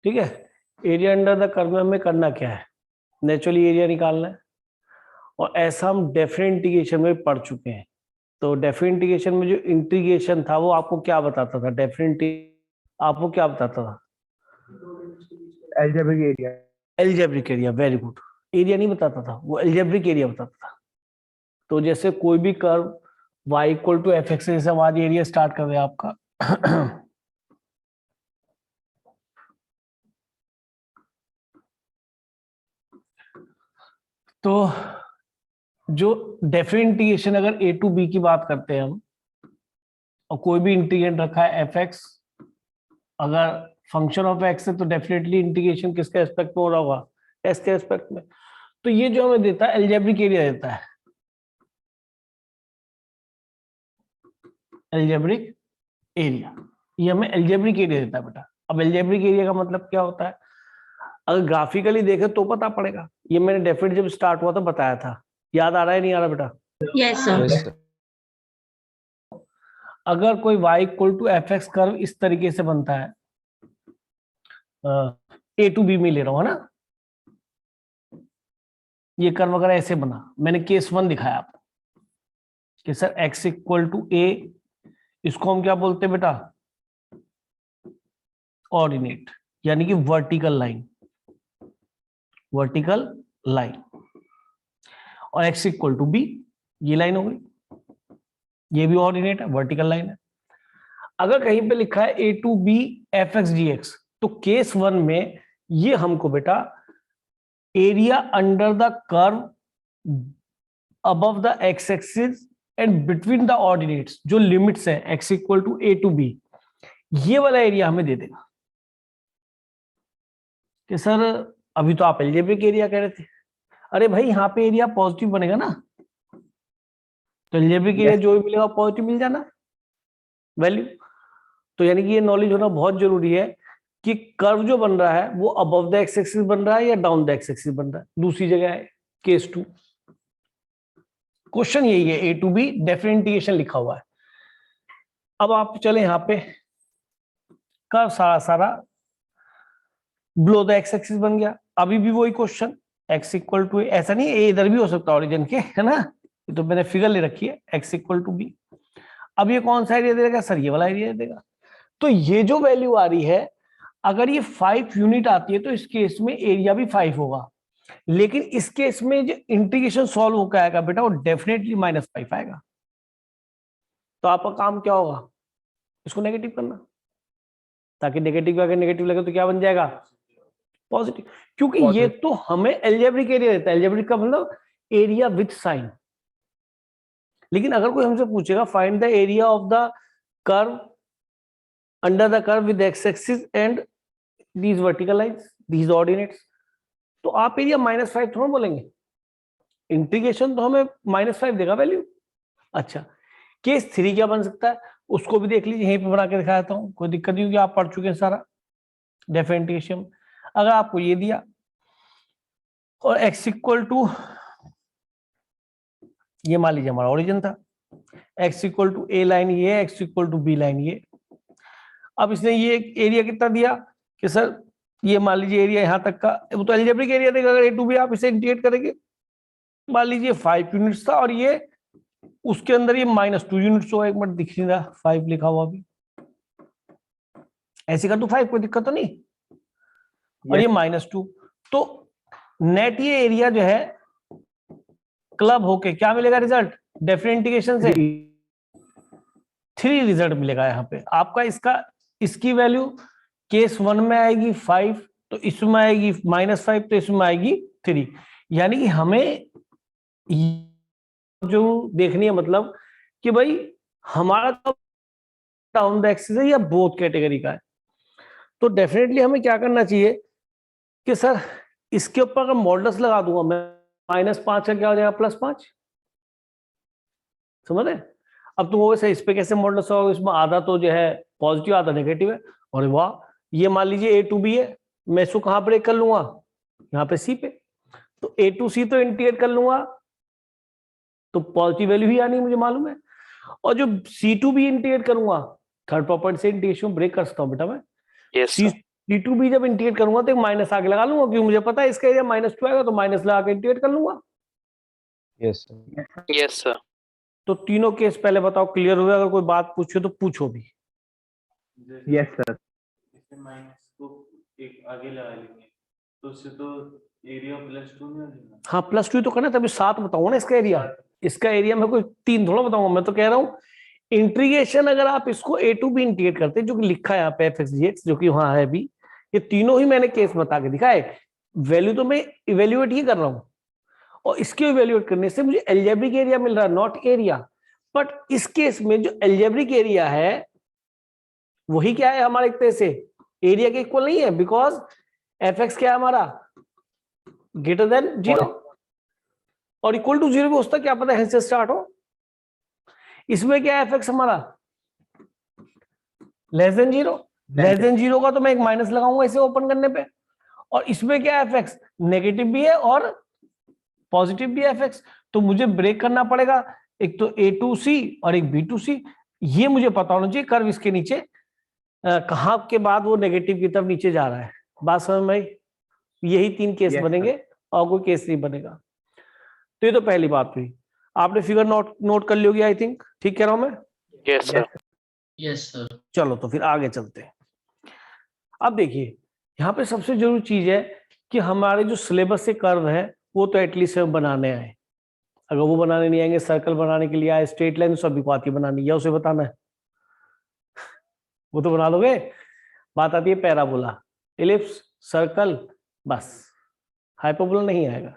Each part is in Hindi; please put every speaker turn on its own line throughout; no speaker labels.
ठीक है। एरिया अंडर द कर्व में हमें करना क्या है, नेचुरली एरिया निकालना है, और ऐसा हम डेफिनेट इंटीग्रेशन में पढ़ चुके हैं। तो डेफिनेट इंटीग्रेशन में जो इंटीग्रेशन था वो आपको क्या बताता था, डेफिनेट आपको क्या बताता था?
Algebraic area.
Algebraic area, very good. Area नहीं बताता था, वो एल्जेब्रिक एरिया बताता था। तो जैसे कोई भी curve y equal to f x से आज एरिया स्टार्ट कर रहे हैं आपका तो जो डेफिनेट इंटीग्रेशन अगर a टू b की बात करते हैं हम, और कोई भी इंटीग्रेंट रखा है एफ एक्स, अगर फंक्शन ऑफ एक्स है तो डेफिनेटली इंटीग्रेशन किसके एस्पेक्ट में हो रहा होगा, एस के एस्पेक्ट में। तो ये जो हमें देता है एल्जेब्रिक एरिया देता है, एल्जेब्रिक एरिया, ये हमें एल्जेब्रिक एरिया देता है बेटा। अब एल्जेब्रिक एरिया का मतलब क्या होता है, अगर ग्राफिकली देखें तो पता पड़ेगा। ये मैंने डेफिनेट जब स्टार्ट हुआ तो बताया था, याद आ रहा है नहीं आ रहा बेटा?
Yes sir.
अगर कोई y equal to f x curve इस तरीके से बनता है, ए टू बी में ले रहा हूं है ना, ये कर्व अगर ऐसे बना, मैंने केस 1 दिखाया आपको कि सर x इक्वल टू ए, इसको हम क्या बोलते हैं बेटा, ऑर्डिनेट, यानी कि वर्टिकल लाइन, वर्टिकल लाइन, और x इक्वल टू बी, ये लाइन हो गई, ये भी ऑर्डिनेट है, वर्टिकल लाइन है। अगर कहीं पे लिखा है a to b f x g x, तो केस 1 में ये हमको बेटा area under the curve above the x axis and between the ordinates, जो लिमिट्स है x equal to a to b, ये वाला एरिया हमें दे देगा। कि सर अभी तो आप एल्जेब्रिक एरिया कह रहे थे, अरे भाई यहाँ पे एरिया पॉजिटिव बनेगा ना, तो एल्जेब्रिक एरिया जो भी मिलेगा पॉजिटिव मिल जाना वैल्यू। तो यानी कि ये नॉलेज होना बहुत जरूरी है कि कर्व जो बन रहा है वो अबव द एक्स एक्सिस बन रहा है या डाउन द एक्स एक्सिस बन रहा है। दूसरी जगह है केस 2, क्वेश्चन यही है, a to B definite integration लिखा हुआ है। अब आप चले यहां पे, कर्व सारा सारा बिलो द एक्स एक्सिस बन गया, अभी भी वही क्वेश्चन, एक्स इक्वल टू, ऐसा नहीं ए इधर भी हो सकता है ओरिजिन के, है ना, ये तो मैंने फिगर ले रखी है, एक्स इक्वल टू बी। अब ये कौन सा एरिया देगा सर, ये वाला एरिया देगा। तो ये जो वैल्यू आ रही है, अगर ये 5 यूनिट आती है तो इस केस में एरिया भी 5 होगा, लेकिन इस केस में जो इंटीग्रेशन सॉल्व होकर आएगा बेटा वो डेफिनेटली -5 आएगा। तो आपका काम क्या होगा, इसको नेगेटिव करना, ताकि नेगेटिव अगर नेगेटिव लगे तो क्या बन जाएगा, पॉजिटिव, क्योंकि ये तो हमें एल्जेब्रिक एरिया देता है। एल्जेब्रिक का मतलब एरिया विथ साइन। लेकिन अगर कोई हमसे पूछेगा find the area of the curve under the curve with x axis and these vertical lines, these ordinates, तो आप एरिया -5 थोड़ा बोलेंगे, इंटीग्रेशन तो हमें -5 देगा वैल्यू। अच्छा, केस 3 क्या बन सकता है, उसको भी देख लीजिए, यहीं पे बना के दिखा देता हूं, कोई दिक्कत नहीं होगी, आप पढ़ चुके हैं सारा डेफिनेट इंटीग्रेशन। अगर आपको ये दिया और x इक्वल टू, ये मान लीजिए हमारा ओरिजिन था, x equal to A line ये, x equal to B line ये। अब इसने ये एरिया कितना दिया कि सर ये मान लीजिए एरिया यहां तक का, वो तो एल्जेब्रिक एरिया देगा, अगर ए टू बी आप इसे इंटीग्रेट करेंगे, मान लीजिए 5 यूनिट्स था और ये उसके अंदर ये -2 यूनिट्स होगा, एक मिनट दिख नहीं रहा 5 लिखा हुआ अभी, ऐसे का तो 5, कोई दिक्कत तो नहीं, और ये -2, तो नेट ये एरिया जो है क्लब होके क्या मिलेगा रिजल्ट, डेफिनेट इंटीग्रेशन से 3 रिजल्ट मिलेगा यहाँ पे आपका। इसका इसकी वैल्यू केस 1 में आएगी 5, तो इसमें आएगी -5, तो इसमें आएगी 3। यानी कि हमें जो देखनी है मतलब कि भाई हमारा डाउन द एक्सिस है या बोथ कैटेगरी का है। तो डेफिनेटली हमें क्या करना चाहिए कि सर इसके ऊपर अगर मॉडल्स लगा दूंगा मैं, -5 का क्या हो जाएगा +5, समझ रहे? अब तुम वैसे इस पे कैसे मॉडल्स होगा, इसमें आधा तो जो है पॉजिटिव आधा नेगेटिव है, और वाह, ये मान लीजिए ए टू बी है, मैं इसको कहां ब्रेक कर लूंगा, यहाँ पे सी पे, तो ए टू सी तो इंटीग्रेट कर लूंगा तो पॉजिटिव वैल्यू ही आनी मुझे मालूम है, और जो सी टू बी इंटीग्रेट करूंगा, थर्ड प्रॉपर्टी से इंटीग्रेशन ब्रेक कर सकता हूं बेटा मैं,
yes,
सी D2B जब इंटीग्रेट करूंगा तो एक माइनस आगे लगा लूंगा, क्योंकि मुझे पता है इसका एरिया -2 आएगा, तो माइनस लगा के इंटीग्रेट कर लूंगा।
Yes sir.
Yes sir.
तो तीनों केस पहले बताओ, क्लियर हो गया? अगर कोई बात पूछे तो पूछो भी।
Yes sir.
इसमें माइनस को एक आगे लगा लेंगे तो उससे तो एरिया +2 में आ जाएगा।
हाँ +2 तो करना, तभी 7 बताऊंगा ना इसका एरिया। इसका एरिया मैं कोई 3 थोड़ा बताऊंगा, मैं तो कह रहा हूँ इंटीग्रेशन अगर आप इसको A to B इंटीग्रेट करते हैं, जो कि लिखा है यहाँ पे f(x) जो कि वहां है भी, ये तीनों ही मैंने केस बता के दिखाए। वैल्यू तो मैं इवेल्युएट ही कर रहा हूँ, और इसके इवेल्युएट करने से मुझे एल्जेब्रिक एरिया मिल रहा है, नॉट एरिया। बट इस केस में जो एल्जेब्रिक एरिया है वही क्या है हमारे, एक तरह से एरिया के इक्वल नहीं है, बिकॉज f(x) क्या है हमारा, ग्रेटर देन 0 और इक्वल टू 0 भी होता, क्या पता है से स्टार्ट हो। इसमें क्या है f(x) हमारा लेस देन 0, लेस देन 0 का तो मैं एक माइनस लगाऊंगा इसे ओपन करने पे। और इसमें क्या है f(x) नेगेटिव भी है और पॉजिटिव भी है f(x), तो मुझे ब्रेक करना पड़ेगा, एक तो A to C और एक B to C। ये मुझे पता होना चाहिए कर्व इसके नीचे कहां के बाद वो नेगेटिव की तरफ नीचे जा रहा है। बात समझ में आई? यही 3 केस बनेंगे और कोई केस नहीं बनेगा। तो ये तो पहली बात हुई। आपने फिगर नोट कर ली होगी आई थिंक, ठीक कह रहा हूं मैं?
Yes sir.
Yes sir.
चलो तो फिर आगे चलते हैं। अब देखिए यहाँ पे सबसे जरूरी चीज है कि हमारे जो सिलेबस से कर्व है वो तो एटलीस्ट बनाने आए। अगर वो बनाने नहीं आएंगे, सर्कल बनाने के लिए आए, स्ट्रेट लाइन सभी को आती बनानी, या उसे बताना है वो तो बना लोगे। बात आती है पैराबोला, इलिप्स, सर्कल, बस हाइपरबोला नहीं आएगा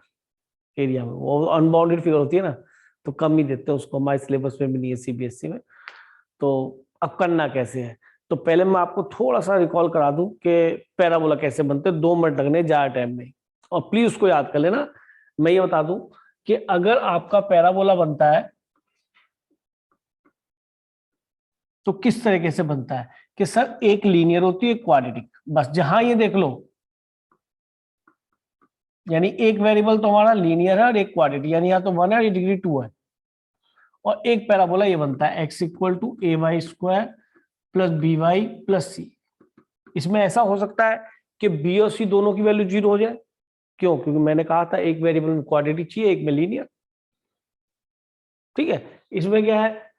एरिया में, वो अनबाउंडेड फिगर होती है ना, तो कम ही देते हैं उसको, हमारे सिलेबस में भी नहीं है CBSE में। तो अब करना कैसे है, तो पहले मैं आपको थोड़ा सा रिकॉल करा दूं कि पैराबोला कैसे बनते हैं, 2 मिनट लगने ज्यादा टाइम नहीं, और प्लीज उसको याद कर लेना। मैं ये बता दूं कि अगर आपका पैराबोला बनता है तो किस तरीके से बनता है, कि सर एक लीनियर होती है, एक क्वाड्रेटिक, बस जहां ये देख लो, यानी एक वेरिएबल तो हमारा लीनियर है और एक क्वाड्रेटिक, यानी या तो 1 है या डिग्री 2 है। और एक पैराबोला ये बनता है x = ay² + by + c। इसमें ऐसा हो सकता है कि b और c दोनों की वैल्यू 0 हो जाए। क्यों? क्योंकि मैंने कहा था एक वेरिएबल में क्वाड्रेटिक चाहिए, एक में लीनियर। ठीक है, इसमें क्या है,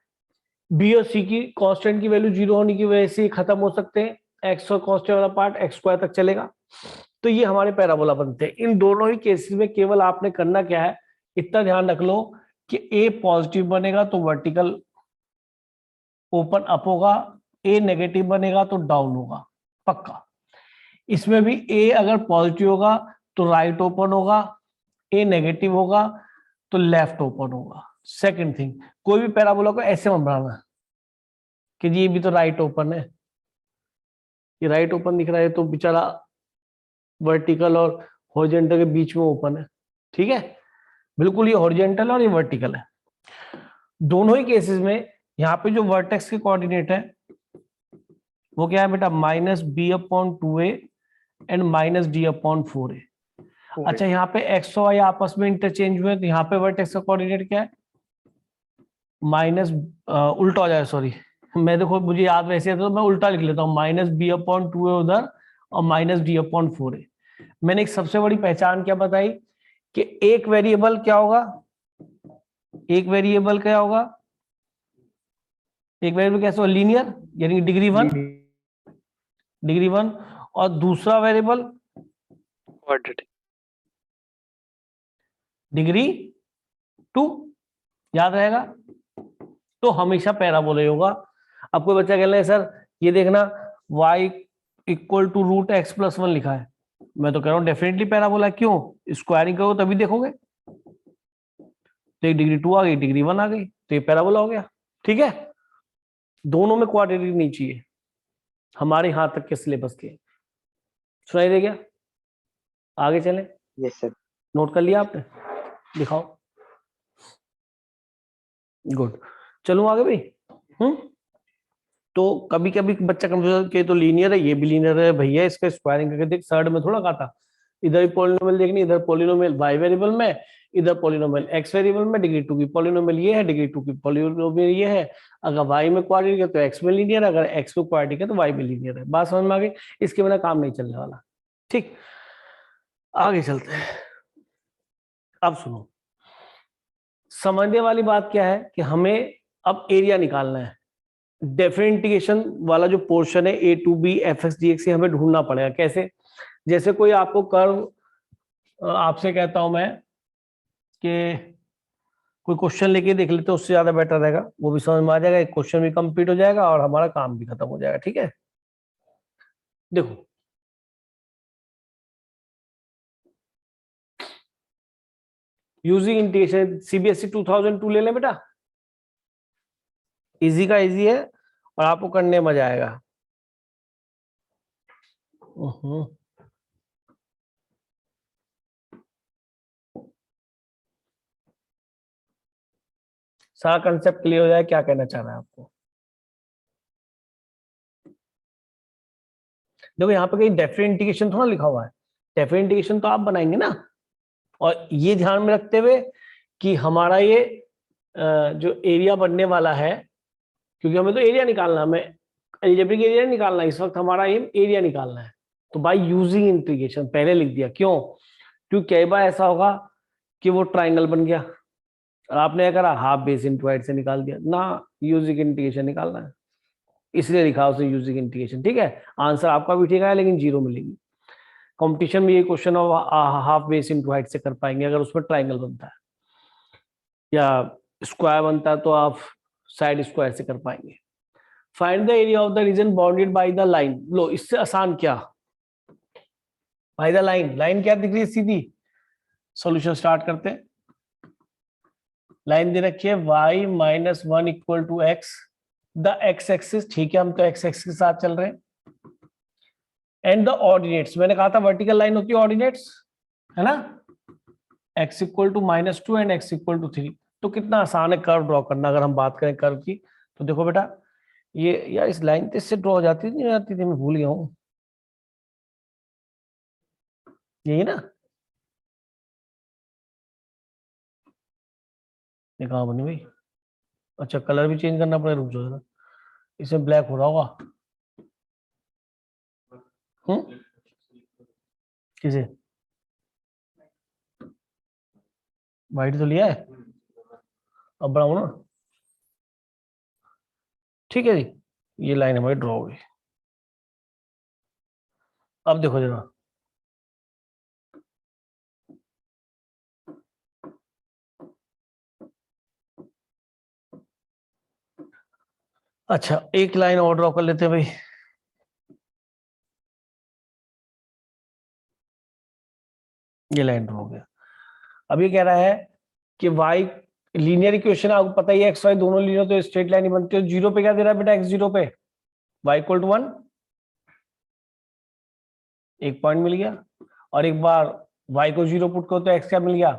b और c की कांस्टेंट की वैल्यू 0 होने की वजह से खत्म हो सकते हैं, x और कांस्टेंट वाला पार्ट x² तक चलेगा। तो ये हमारे पैराबोला बनते हैं। इन दोनों ही केसेस में केवल आपने करना क्या है, इतना ध्यान रख लो कि a पॉजिटिव बनेगा तो वर्टिकल ओपन अप होगा, a नेगेटिव बनेगा तो डाउन होगा, पक्का। इसमें भी a अगर पॉजिटिव होगा तो राइट ओपन होगा, a नेगेटिव होगा तो लेफ्ट ओपन होगा। सेकंड थिंग, कोई भी पैराबोला को ऐसे मत बनाना कि जी ये भी तो राइट ओपन है, ये राइट ओपन दिख रहा है तो बेचारा वर्टिकल और हॉरिजॉन्टल के बीच में ओपन है। ठीक है, बिल्कुल ये हॉरिजॉन्टल और ये वर्टिकल है। दोनों ही केसेस में यहाँ पे जो वर्टेक्स के कोऑर्डिनेट है वो क्या है बेटा, -b/2a एंड -d/4a। अच्छा, यहाँ पे x और y आपस में इंटरचेंज हुए, तो यहाँ पे वर्टेक्स का कोऑर्डिनेट क्या है, उल्टा हो जाए, सॉरी मैं देखो मुझे याद वैसे है तो मैं उल्टा लिख लेता हूँ, -b/2a उधर और -d/4a। मैंने एक सबसे बड़ी पहचान क्या बताई कि एक वेरिएबल क्या होगा, एक वेरिएबल क्या होगा, एक वेरिएबल कैसे होगा, लीनियर, यानी डिग्री 1, और दूसरा वेरिएबल
क्वाड्रेटिक।
डिग्री 2, याद रहेगा। तो हमेशा पैराबोला होगा। अब कोई बच्चा कह रहे हैं सर ये देखना y = √x + 1 लिखा है, मैं तो कह रहा हूँ डेफिनेटली पैराबोला। क्यों? स्क्वायरिंग करो तभी देखोगे, तो एक डिग्री 2 आ गई, डिग्री 1 आ गई, तो ये पैराबोला हो गया। ठीक है, दोनों में क्वाड्रेटिक नहीं चाहिए हमारे यहां तक के सिलेबस के। सुनाई दे गया? आगे चलें।
Yes sir.
नोट कर लिया आपने? दिखाओ। गुड, चलूं आगे भाई। तो कभी कभी बच्चा कंफ्यूज के तो लीनियर है, ये भी लीनियर है भैया, इसका स्क्वायरिंग करके देख, सर्ड में थोड़ा कहा था इधर भी पॉलिनोमियल देखनी, इधर पॉलिनोमियल y वेरिएबल में, इधर पॉलिनोमियल x वेरिएबल में, डिग्री 2 की पॉलिनोमियल ये है, डिग्री 2 की पॉलिनोमियल ये है। अगर y में क्वाड्रेटिक है तो x में लीनियर है, अगर x में क्वाड्रेटिक है तो y में लीनियर है। बात समझ में आ गई? इसके बिना काम नहीं चलने वाला। ठीक, आगे चलते हैं। अब सुनो, समझने वाली बात क्या है कि हमें अब एरिया निकालना है। डिफरेंशिएशन वाला जो पोर्शन है a to b fx dx से हमें ढूंढना पड़ेगा। कैसे? जैसे कोई आपको कर्व, आपसे कहता हूं मैं कि कोई क्वेश्चन लेके देख लेते, उससे ज्यादा बेटर रहेगा, वो भी समझ में आ जाएगा, एक क्वेश्चन भी कंप्लीट हो जाएगा और हमारा काम भी खत्म हो जाएगा। ठीक है, देखो यूजिंग इंटीग्रेशन सीबीएसई 2002 ले लें बेटा, इजी का इजी है और आपको करने में मजा आएगा। सारा कंसेप्ट क्लियर हो जाए, क्या कहना चाह रहा है आपको? देखो यहाँ पे कहीं डेफिनेट इंटीग्रेशन थोड़ा लिखा हुआ है, डेफिनेट इंटीग्रेशन तो आप बनाएंगे ना। और ये ध्यान में रखते हुए कि हमारा ये जो एरिया बनने वाला है, क्योंकि हमें तो एरिया निकालना है, हमें अलजेब्रिक एरिया निकालना है, इस वक्त हमारा एम एरिया निकालना है। तो बाय यूजिंग इंटीग्रेशन पहले लिख दिया, क्यों? क्योंकि कई बार ऐसा होगा कि वो ट्राइंगल बन गया और आपने करा हाफ बेस इनटू हाइट से निकाल दिया ना, यूजिंग इंटीग्रेशन निकालना है, इसलिए लिखा उसे यूजिंग इंटीग्रेशन। ठीक है, आंसर आपका भी ठीक है लेकिन जीरो मिलेगी। कंपटीशन में ये question half base into height से कर पाएंगे अगर उसमें ट्राइंगल बनता है, या स्क्वायर बनता है तो आप साइड स्क्वायर से कर पाएंगे। Find the area of the region bounded by the line. लो, इससे आसान क्या, बाय द लाइन। लाइन क्या दिख रही है? सीधी। सॉल्यूशन स्टार्ट करते हैं। लाइन दे रखी है y minus 1 equal to x, the x axis, ठीक है हम तो एक्स एक्सिस के साथ चल रहे हैं, एंड द ऑर्डिनेट्स, मैंने कहा था वर्टिकल लाइन होती है ऑर्डिनेट्स, है ना, x equal to -2 and x equal to 3। तो कितना आसान है कर्व ड्रॉ करना। अगर हम बात करें कर्व की तो देखो बेटा, ये यार इस लाइन पे इससे ड्रॉ हो जाती नहीं जाती थी, मैं भूल गया हूँ, यही ना, ये कहाँ बनी भाई? अच्छा कलर भी चेंज करना पड़ेगा, रुक जाओ जरा, इसमें ब्लैक हो रहा होगा। किसे? वाइट तो लिया है, अब बनाओ ना। ठीक है जी, ये लाइन हमारी ड्रॉ हो गई। अब देखो जरा, अच्छा एक लाइन और ड्रॉ कर लेते हैं भाई। ये लाइन ड्रॉ हो गया। अब ये कह रहा है कि y लीनियर इक्वेशन आपको पता ही है, एक्स वाई दोनों लीनियर तो स्ट्रेट लाइन ही बनती है। जीरो पे क्या दे रहा है बेटा? x जीरो पे y इक्वल टू 1, एक पॉइंट मिल गया। और एक बार y को जीरो पुट करो तो x क्या मिल गया?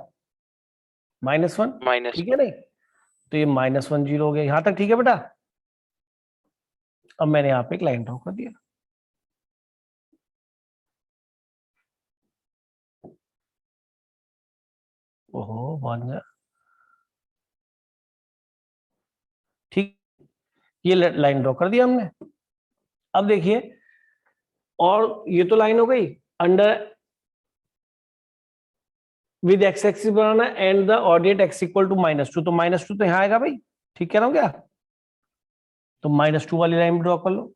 -1, ठीक है नहीं? तो ये -1 जीरो हो गया, यहां तक ठीक है बेटा। अब मैंने यहाँ पे एक लाइन ड्रॉ कर दिया। ओहो बन गया, ठीक, ये लाइन ड्रॉ कर दिया हमने। अब देखिए, और ये तो लाइन हो गई अंडर विद एक्स एक्सिस बनाना and the ordinate x equal to -2, तो -2 तो यहाँ आएगा भाई, ठीक कह रहा हूँ क्या? तो -2 वाली लाइन ड्रॉ कर लो।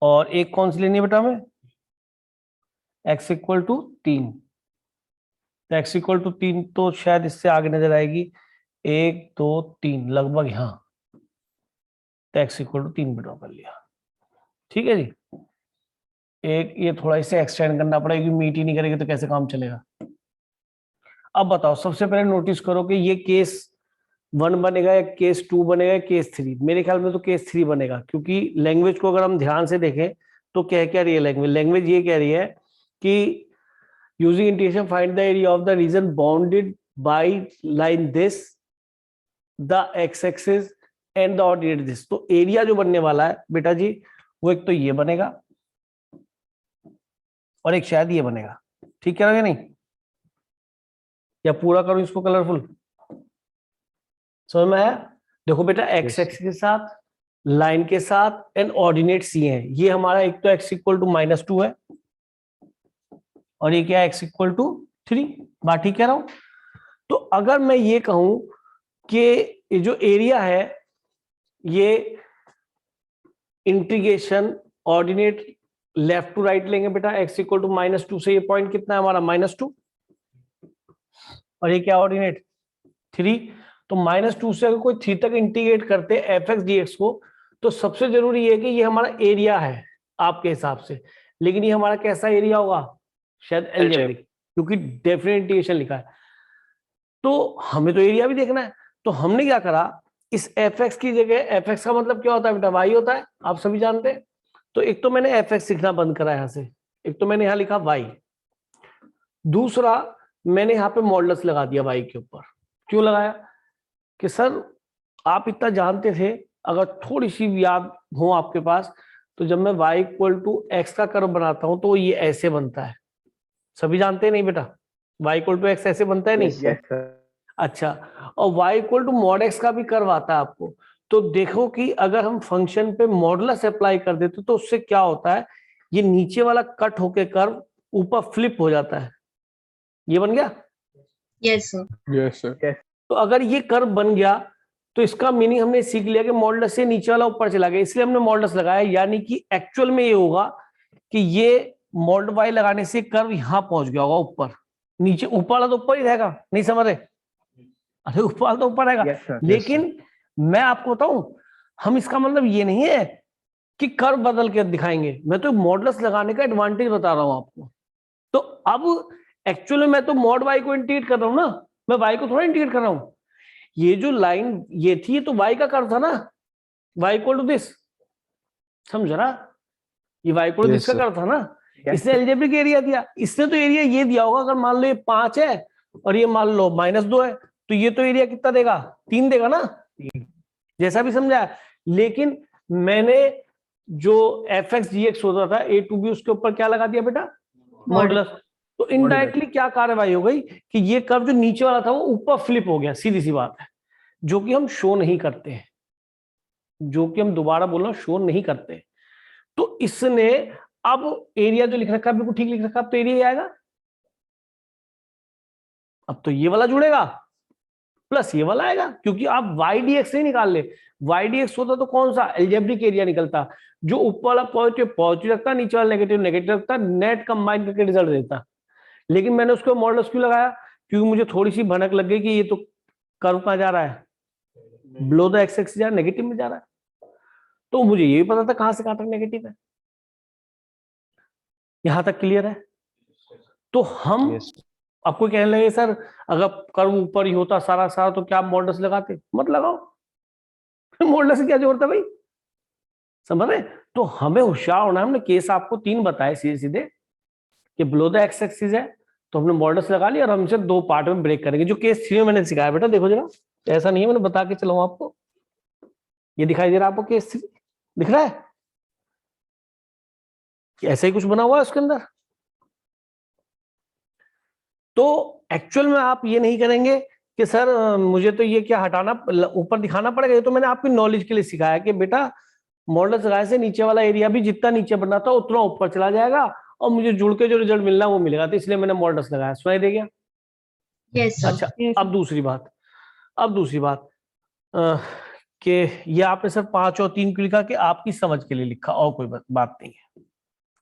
और एक कौन सी लेनी है बेटा हमें? x इक्वल टू 3, तो x इक्वल टू 3 तो शायद इससे आगे नजर आएगी, 1 2 3 लगभग यहाँ, तो x इक्वल टू 3 पे ड्रॉ कर लिया। ठीक है जी, एक ये थोड़ा इसे एक्सटेंड करना पड़ेगा क्योंकि मीट ही नहीं करेगा तो कैसे काम चलेगा। अब बताओ, सबसे पहले नोटिस करो कि ये केस 1 बनेगा या केस 2 बनेगा या केस 3? मेरे ख्याल में तो केस 3 बनेगा, क्योंकि लैंग्वेज को अगर हम ध्यान से देखें तो कह क्या रही है लैंग्वेज? लैंग्वेज ये कह रही है कि using integration find the area of the region bounded by line this, the x axis and the ordinate this. तो एरिया जो बनने वाला है बेटा जी, वो एक तो ये बनेगा, और एक शायद ये बनेगा। ठीक कह रहे हो या नहीं, या पूरा करूं इसको कलरफुल? समझ में आया? देखो बेटा, एक्स
Yes.
एक्सिस के साथ, लाइन के साथ एंड ऑर्डिनेट सी है। ये हमारा एक तो एक्स इक्वल टू -2 है और ये क्या है, एक्स इक्वल टू 3। बात ठीक कह रहा हूं? तो अगर मैं ये कहूं कि ये जो एरिया है ये integration ordinate left to right लेंगे बेटा, एक्स इक्वल टू -2 से ये पॉइंट कितना है हमारा, -2, और ये क्या ऑर्डिनेट 3। तो -2 से अगर कोई 3 तक इंटीग्रेट करते एफ एक्स डी एक्स को, तो सबसे जरूरी है कि ये हमारा एरिया है आपके हिसाब से, लेकिन ये हमारा कैसा एरिया होगा, शायद एलजेब्रिक, क्योंकि डेफिनेट इंटीग्रेशन लिखा है। तो हमें तो एरिया भी देखना है, तो हमने क्या करा, इस एफ एक्स की जगह, एफ एक्स का मतलब क्या होता है बेटा, वाई होता है, आप सभी जानते हैं। तो एक तो मैंने एफ एक्स लिखना बंद करा यहां से, एक तो मैंने यहां लिखा वाई, दूसरा मैंने यहाँ पे मॉडुलस लगा दिया वाई के ऊपर। क्यों लगाया कि सर आप इतना जानते थे, अगर थोड़ी सी याद हो आपके पास, तो जब मैं y इक्वल टू एक्स का कर्व बनाता हूं तो ये ऐसे बनता है, सभी जानते हैं नहीं बेटा, y इक्वल टू एक्स ऐसे बनता है नहीं?
Yes, sir.
अच्छा, और y equal to mod x का भी कर्व आता है आपको। तो देखो कि अगर हम फंक्शन पे मॉडुलस अप्लाई कर देते तो उससे क्या होता है, ये नीचे वाला कट होके कर्व ऊपर फ्लिप हो जाता है। ये बन गया?
Yes, sir.
Yes, sir. Yes.
तो अगर ये कर्व बन गया तो इसका मीनिंग हमने सीख लिया कि मॉडुलस से नीचे वाला ऊपर चला गया, इसलिए हमने मॉडुलस लगाया। यानी कि एक्चुअल में ये होगा कि ये मॉड वाई लगाने से कर्व यहां पहुंच गया होगा ऊपर, नीचे ऊपर वाला तो ऊपर ही रहेगा, नहीं समझ रहे? अरे ऊपर वाला तो ऊपर रहेगा।
Yes, sir.
लेकिन मैं आपको बताऊं, हम इसका मतलब ये नहीं है कि कर्व बदल के दिखाएंगे, मैं तो मॉडुलस लगाने का एडवांटेज बता रहा हूं आपको। तो अब एक्चुअली मैं तो मॉड वाई को इंटीग्रेट कर रहा हूं ना, मैं वाई को थोड़ा इंटीग्रेट कर रहा हूं। ये जो लाइन ये थी, ये तो वाई का कर्व था ना, वाई इक्वल टू दिस, समझ रहा, ये वाई इक्वल टू दिस का कर्व था ना। इसने अलजेब्रिक एरिया दिया, इसने तो एरिया ये दिया होगा, अगर मान लो ये 5 है और ये मान लो -2 है, तो ये तो एरिया कितना देगा, 3 देगा ना, जैसा भी समझा। लेकिन मैंने जो एफ एक्स जी एक्स होता था ए टू बी, उसके ऊपर क्या लगा दिया बेटा, मॉडुलस। तो इनडायरेक्टली क्या कार्रवाई हो गई कि ये कर्व जो नीचे वाला था वो ऊपर फ्लिप हो गया, सीधी सी बात है, जो कि हम शो नहीं करते हैं, जो कि हम दोबारा बोल रहा हूं शो नहीं करते। तो इसने अब एरिया जो लिख रखा है बिल्कुल ठीक लिख रखा, अब तो एरिया आएगा, अब तो ये वाला जुड़ेगा प्लस ये वाला आएगा, क्योंकि आप वाई डी एक्स नहीं निकाल ले। वाई डी एक्स होता तो कौन सा एल्जेब्रिक एरिया निकलता, जो ऊपर वाला पॉजिटिव पॉजिटिव रखता, नीचे वाला नेगेटिव नेगेटिव रखता, नेट कंबाइन करके रिजल्ट देता। लेकिन मैंने उसको मॉडुलस क्यों लगाया, क्योंकि मुझे थोड़ी सी भनक लग गई कि ये तो कर्व कहां जा रहा है, बिलो द एक्स एक्सिस जा रहा है, नेगेटिव में जा रहा है। तो मुझे ये भी पता था कहां से कहां तक नेगेटिव है। यहां तक क्लियर है? तो हम आपको कहने लगे सर अगर कर्व ऊपर ही होता सारा सारा तो क्या आप मॉडुलस लगाते, मत लगाओ, मॉडुलस से क्या जरूरत है भाई, समझ रहे? तो हमें होशियार होना है। हमने केस आपको 3 बताए सीधे सीधे कि बिलो द एक्स एक्सिस है तो हमने मॉडुलस लगा लिया, और हमसे 2 पार्ट में ब्रेक करेंगे। जो केस 3 में मैंने सिखाया बेटा, देखो जरा, ऐसा नहीं है, मैंने बता के चलाऊं आपको। ये दिखाई दे रहा है आपको केस 3 दिख रहा है, ऐसा ही कुछ बना हुआ है उसके अंदर। तो एक्चुअल में आप ये नहीं करेंगे कि सर मुझे तो ये क्या हटाना ऊपर दिखाना पड़ेगा, ये तो मैंने आपकी नॉलेज के लिए सिखाया कि बेटा मॉडुलस लगाने से नीचे वाला एरिया भी जितना नीचे बनना था उतना ऊपर चला जाएगा, और मुझे जुड़ के जो रिजल्ट मिलना वो मिलेगा, तो इसलिए मैंने मॉडुलस लगाया। सुनाई दे गया?
Yes, sir.
अच्छा, अब दूसरी बात कि ये आपने सर 5 और 3 को लिखा कि आपकी समझ के लिए लिखा, और कोई बात नहीं है,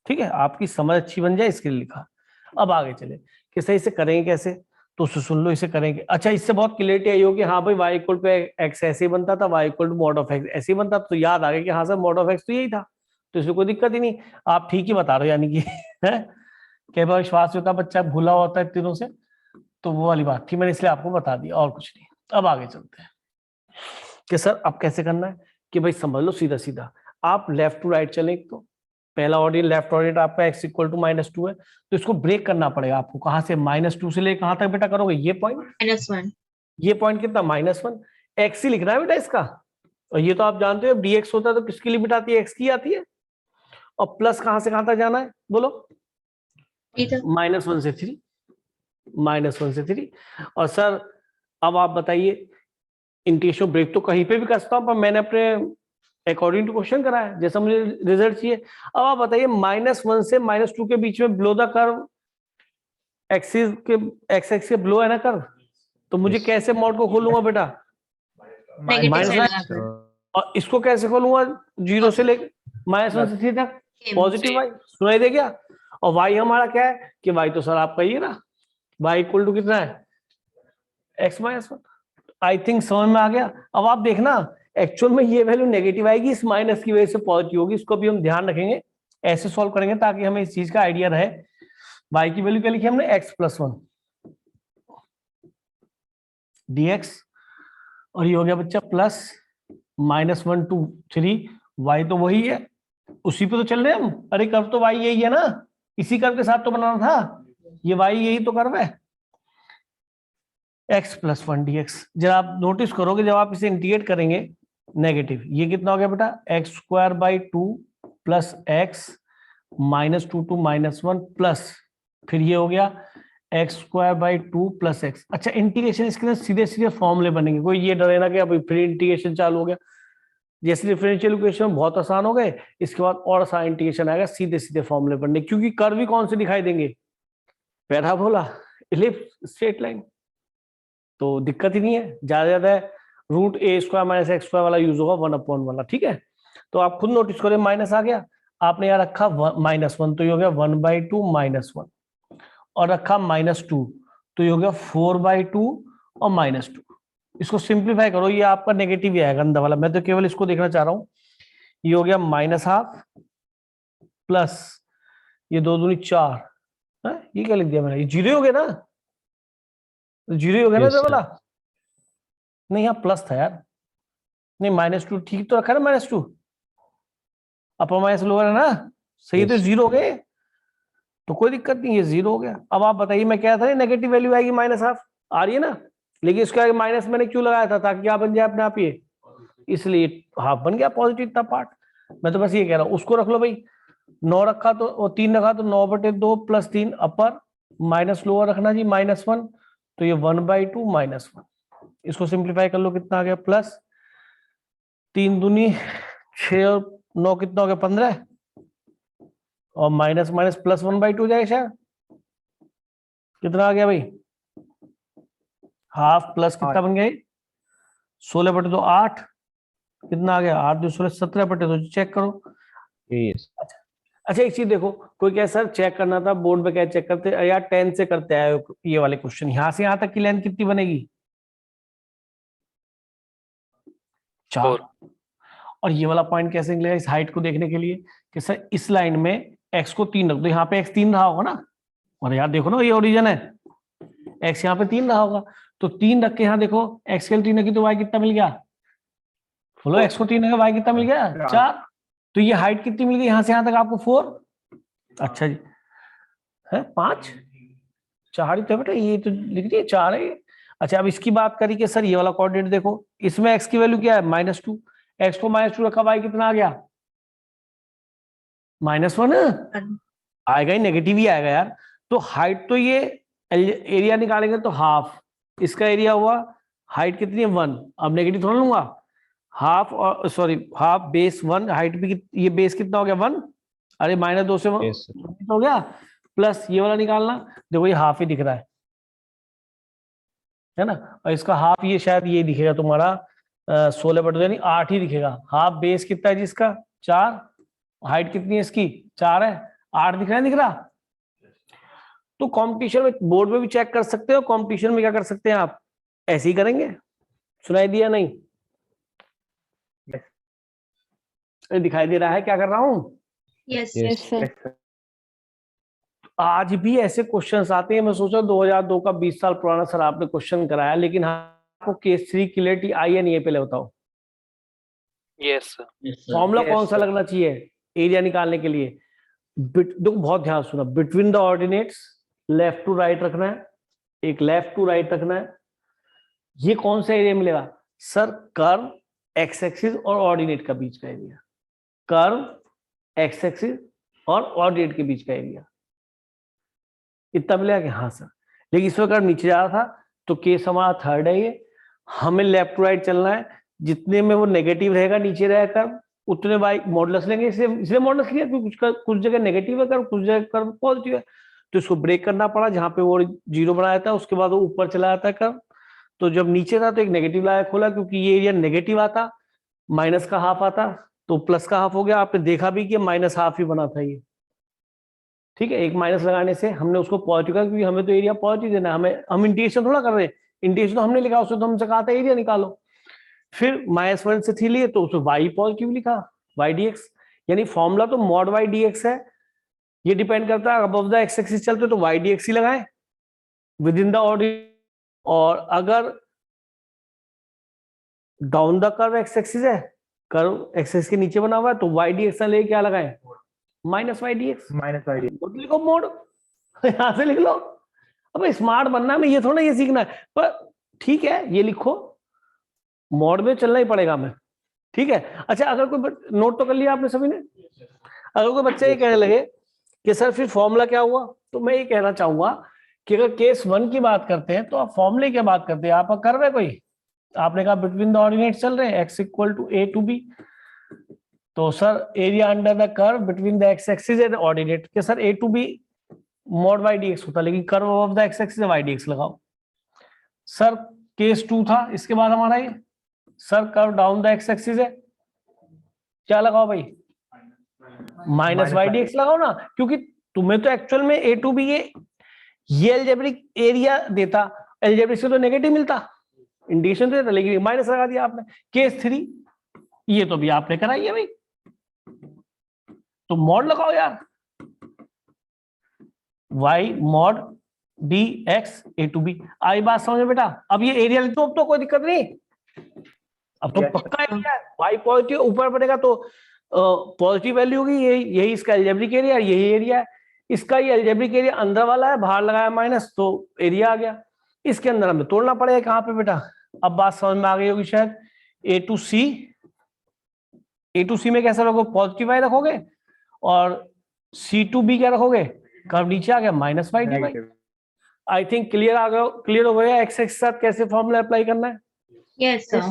ठीक है, आपकी समझ अच्छी बन जाए इसके लिए लिखा। अब आगे चले कि सही से करेंगे कैसे, तो सुन लो, इसे करेंगे। अच्छा, इससे बहुत क्लियरिटी आई होगी, हाँ भाई y इक्वल टू एक्स ऐसे ही बनता था, y equal to mod of x ऐसे ही बनता, तो याद आ गया कि हाँ सर मॉड ऑफ एक्स तो यही था, तो इसमें कोई दिक्कत ही नहीं। आप ठीक ही बता रहे हो, यानी कि है कई बार विश्वास होता है, बच्चा भूला होता है तीनों से, तो वो वाली बात थी, मैंने इसलिए आपको बता दिया, और कुछ नहीं। अब आगे चलते हैं कि सर अब कैसे करना है, कि भाई समझ लो सीधा सीधा, आप लेफ्ट टू राइट चले। तो पहला ऑर्डिनेट लेफ्ट ऑर्डिनेट आपका x इक्वल टू -2 है, तो इसको ब्रेक करना पड़ेगा आपको। कहां से, -2 से ले कहां तक बेटा करोगे, ये पॉइंट,
-1.
ये पॉइंट कितना, -1, x ही लिखना है बेटा इसका। और ये तो आप जानते हो dx होता है तो किसकी लिमिट आती है, x की आती है। और प्लस कहां से कहां तक जाना है बोलो,
इधर
-1 से 3, -1 से 3। और सर अब आप बताइए, इंटीग्रेशन ब्रेक तो कहीं पे भी कर सकता हूं, पर मैंने अपने अकॉर्डिंग टू क्वेश्चन करा है, जैसा मुझे रिजल्ट चाहिए। अब आप बताइए -1 से -2 के बीच में बिलो द कर्व, एक्सिस के एक्स एक्सिस के बिलो है ना कर्व, तो मुझे
Yes.
कैसे मॉड को खोलूंगा बेटा?
Negative
minus
side
one.
लगाकर
और इसको कैसे खोलूंगा? 0 से लेकर -1 से 3 तक पॉजिटिव वाई, सुनाई दे गया? और वाई हमारा क्या है कि वाई तो सर आपका ये ना, वाई इक्वल टू कितना है? x-1। आई थिंक समझ में आ गया। अब आप देखना एक्चुअल में ये वैल्यू नेगेटिव आएगी, इस माइनस की वजह से पॉजिटिव होगी, इसको भी हम ध्यान रखेंगे, ऐसे सॉल्व करेंगे ताकि हमें इस चीज का आइडिया रहे। y की वैल्यू क्या लिखी हमने? x+1 dx, और ये हो गया बच्चा प्लस -1 to 3, y तो वही है, उसी पे तो चल रहे हैं हम। अरे कर्व तो y यही है ना, इसी कर्व के साथ तो बनाना था, ये y यही तो कर्व है, x+1 dx। जब आप नोटिस करोगे, जब आप इसे इंटीग्रेट करेंगे नेगेटिव, ये कितना हो गया बेटा? x² 2 plus x -2 to -1 plus, फिर ये हो गया x² 2 प्लस x। अच्छा, इंटीग्रेशन इसके सीधे सीधे फॉर्मूले बनेंगे, कोई ये डरे ना कि अभी फिर इंटीग्रेशन चालू हो गया। जैसे डिफरेंशियल इक्वेशन बहुत आसान हो गए, इसके बाद और आसान इंटीग्रेशन आएगा, सीधे सीधे फॉर्मूले बनने, क्योंकि कर्व भी कौन से दिखाई देंगे? पैराबोला, इलिप्स, स्ट्रेट लाइन, तो दिक्कत ही नहीं है। ज्यादा √a² - x² वाला यूज होगा, 1/1 वाला, ठीक है। तो आप खुद नोटिस करें, माइनस आ गया, आपने यहाँ रखा -1, तो ये हो गया 1/2 -1, और रखा -2, तो ये हो गया 4/2 और -2। इसको सिंप्लीफाई करो, ये आपका नेगेटिव ही आएगा अंदर वाला, मैं तो केवल इसको देखना चाह रहा हूं। ये हो गया -12 प्लस ये 2 दूनी 4, ये क्या लिख दिया मैंने? ये 0 हो गया ना, 0 हो गया ना
Yes,
इधर
sir.
वाला? नहीं, यहाँ प्लस था यार, नहीं -2 ठीक तो रखा ना, -2 अपर माइनस लोअर है ना, सही तो
Yes.
0 हो गए, तो कोई दिक्कत नहीं है, 0 हो गया। अब आप बताइए, मैं कह रहा था नेगेटिव वैल्यू आएगी -12 आ रही है ना, लेकिन इसके आगे माइनस मैंने क्यों लगाया था? ताकि क्या बन जाए अपने आप ये, इसलिए हाफ बन गया पॉजिटिव इतना पार्ट। मैं तो बस ये कह रहा हूँ, उसको रख लो भाई, 9 रखा तो 3 रखा तो 9/2 प्लस 3 अपर, माइनस लोअर रखना जी -1, तो ये 1/2 -1। इसको सिंप्लीफाई कर लो, कितना आ गया? प्लस 3 दूनी 6 और 9 कितना हो गया? 15, और माइनस माइनस प्लस 1/2 हो जाएगा शायद, कितना आ गया भाई? हाफ प्लस कितना बन गया? 16/2 8, कितना आ गया? 8 2 16 17/2, चेक करो।
Yes.
अच्छा एक चीज देखो, कोई कहे सर चेक करना था बोर्ड पे, क्या चेक करते यार? 10 से करते आए हो ये वाले क्वेश्चन, यहां से यहां तक की लेंथ कितनी बनेगी? 4। और ये वाला पॉइंट कैसे निकलेगा इस हाइट को देखने के लिए कि सर इस लाइन में x को 3 रख दो, यहाँ पे x 3 रहा होगा ना, और यार देखो ना ये ओरिजिन है, x यहाँ पे 3 रहा होगा, तो 3 रख के यहाँ देखो, x के 3 रखी तो y कितना मिल गया? बोलो, x को 3 रखा y कितना मिल गया? 4। तो ये हाइट कितनी मिल गई यहाँ से यहाँ तक आपको? 4। अच्छा जी, है 5, 4 ही तो बेटा, ये तो लिख दिए 4 है। अच्छा, अब इसकी बात करी कि सर ये वाला कोऑर्डिनेट देखो, इसमें x की वैल्यू क्या है? -2, x को -2 रखा, y कितना आ गया? -1 आएगा ही, नेगेटिव ही आएगा यार। तो हाइट तो ये एरिया निकालेंगे तो हाफ, इसका एरिया हुआ, हाइट कितनी है? 1। अब नेगेटिव थोड़ा लूंगा, हाफ, और सॉरी हाफ बेस 1, हाइट भी ये बेस कितना हो गया? 1, अरे -2 से 1
Yes, sir.
हो गया, प्लस ये वाला निकालना, देखो ये हाफ ही दिख रहा है ना, और इसका हाफ ये शायद ये दिखेगा तुम्हारा 16/2 यानी 8 ही दिखेगा। हाफ बेस कितना है जिसका? 4, हाइट कितनी है इसकी? 4 है, 8 दिख रहा है, दिख रहा? तो कंपटीशन में बोर्ड में भी चेक कर सकते हो, कंपटीशन में क्या कर सकते हैं आप? ऐसे ही करेंगे। सुनाई दिया नहीं? दिखाई दे रहा है क्या कर रहा हूं?
Yes
Yes.
Sir.
Yes, sir.
आज भी ऐसे क्वेश्चंस आते हैं, मैं सोचा 2002 का 20 साल पुराना सर आपने क्वेश्चन कराया, लेकिन आपको केस 3 क्लियरिटी आई है नहीं है? पहले बताओ,
Yes, sir.
फॉर्मूला
Yes,
कौन सा
sir.
लगना चाहिए एरिया निकालने के लिए? देखो बहुत ध्यान सुना, between the ordinates left to right रखना है, एक लेफ्ट टू राइट रखना है। ये कौन सा एरिया मिलेगा सर? कर्व, एक्स एक्सिस और ऑर्डिनेट का बीच का एरिया, कर्व, एक्स एक्सिस और ऑर्डिनेट के बीच का एरिया। इतना मिलेगा कि हाँ सर, लेकिन इस वक्त नीचे जा रहा था तो केस हमारा थर्ड है ये, हमें लेफ्ट टू राइट चलना है, जितने में वो नेगेटिव रहेगा नीचे रहेगा उतने वाई मॉडुलस लेंगे, इसलिए मॉडुलस लिया क्योंकि कुछ जगह नेगेटिव है कर, कुछ जगह कर पॉजिटिव है, तो इसको ब्रेक करना पड़ा, जहां पे वो 0 बनाया था उसके बाद वो ऊपर चला जाता है कर, तो जब नीचे था तो एक नेगेटिव लाया खोला, क्योंकि ये एरिया नेगेटिव आता, माइनस का हाफ आता तो प्लस का हाफ हो गया, आपने देखा भी कि माइनस हाफ ही बना था ये, ठीक है। एक माइनस लगाने से हमने उसको पॉजिटिव का, क्योंकि हमें तो एरिया पॉजिटिव देना है, हमें हम इंटीग्रेशन थोड़ा कर रहे हैं, इंटीग्रेशन तो हमने लिखा, उसमें तो हमसे कहा था एरिया निकालो, फिर -1 से 3 लिए तो उसमें y पॉजिटिव लिखा, y dx, यानी फॉर्मूला तो मॉड y dx है, ये डिपेंड करता है अबव द एक्स एक्सिस चलते तो y dx ही लगाएं विद इन द ऑर्डिनेट, और अगर down the curve x axis है, कर्व एक्स एक्सिस के नीचे बना हुआ है तो y dx ना लेके क्या लगाएं, -y dx, लिखो मोड, यहां से लिख लो। अब स्मार्ट बनना है, ये थोड़ा ये सीखना है, पर ठीक है ये लिखो, मोड में चलना ही पड़ेगा हमें, ठीक है। अच्छा, अगर कोई नोट तो कर लिया आपने सभी ने, अगर कोई बच्चा ये कहने लगे कि सर फिर फॉर्मूला क्या हुआ, तो मैं ये कहना चाहूंगा कि अगर केस 1 की बात करते हैं तो आप फॉर्मूले की बात करते हैं, आप कर रहे कोई, आपने कहा बिटवीन द ऑर्डिनेट चल रहे हैं x = a to b, तो sir area under the curve between the x axis and ordinate के sir a to b mod y dx होता, लेकिन curve of the x axis y dx लगाओ। सर केस 2 था, इसके बाद हमारा ये sir curve down the x axis है, क्या लगाओ भाई, -y dx लगाओ ना, क्योंकि तुम्हें तो एक्चुअल में a to b ये अलजेब्रिक एरिया देता, अलजेब्रिक से तो नेगेटिव मिलता, इंडिकेशन देता, लेकिन माइनस लगा दिया आपने। केस 3 ये तो भी आपने कराई है भाई, तो मॉड लगाओ यार, y mod dx a to b, आई बात समझ में बेटा। अब ये एरिया लिख दो, अब तो कोई दिक्कत नहीं, अब तो पक्का एरिया है, y पॉजिटिव ऊपर बढ़ेगा तो पॉजिटिव वैल्यू होगी, यही इसका अलजेब्रिक एरिया, यही एरिया है इसका, ये अलजेब्रिक एरिया अंदर वाला है, बाहर लगाया माइनस तो एरिया आ गया, इसके अंदर हमें तोड़ना पड़ेगा कहां पे बेटा। अब बात समझ में आ गई होगी शायद, a to c में कैसा रखोगे, पॉजिटिव y रखोगे, और c to b क्या रखोगे, कर्व नीचे आ गया -y dy। I think clear आ गया, क्लियर हो गया एक्स एक्सिस के साथ कैसे फॉर्मूला अप्लाई करना है।
Yes, sir.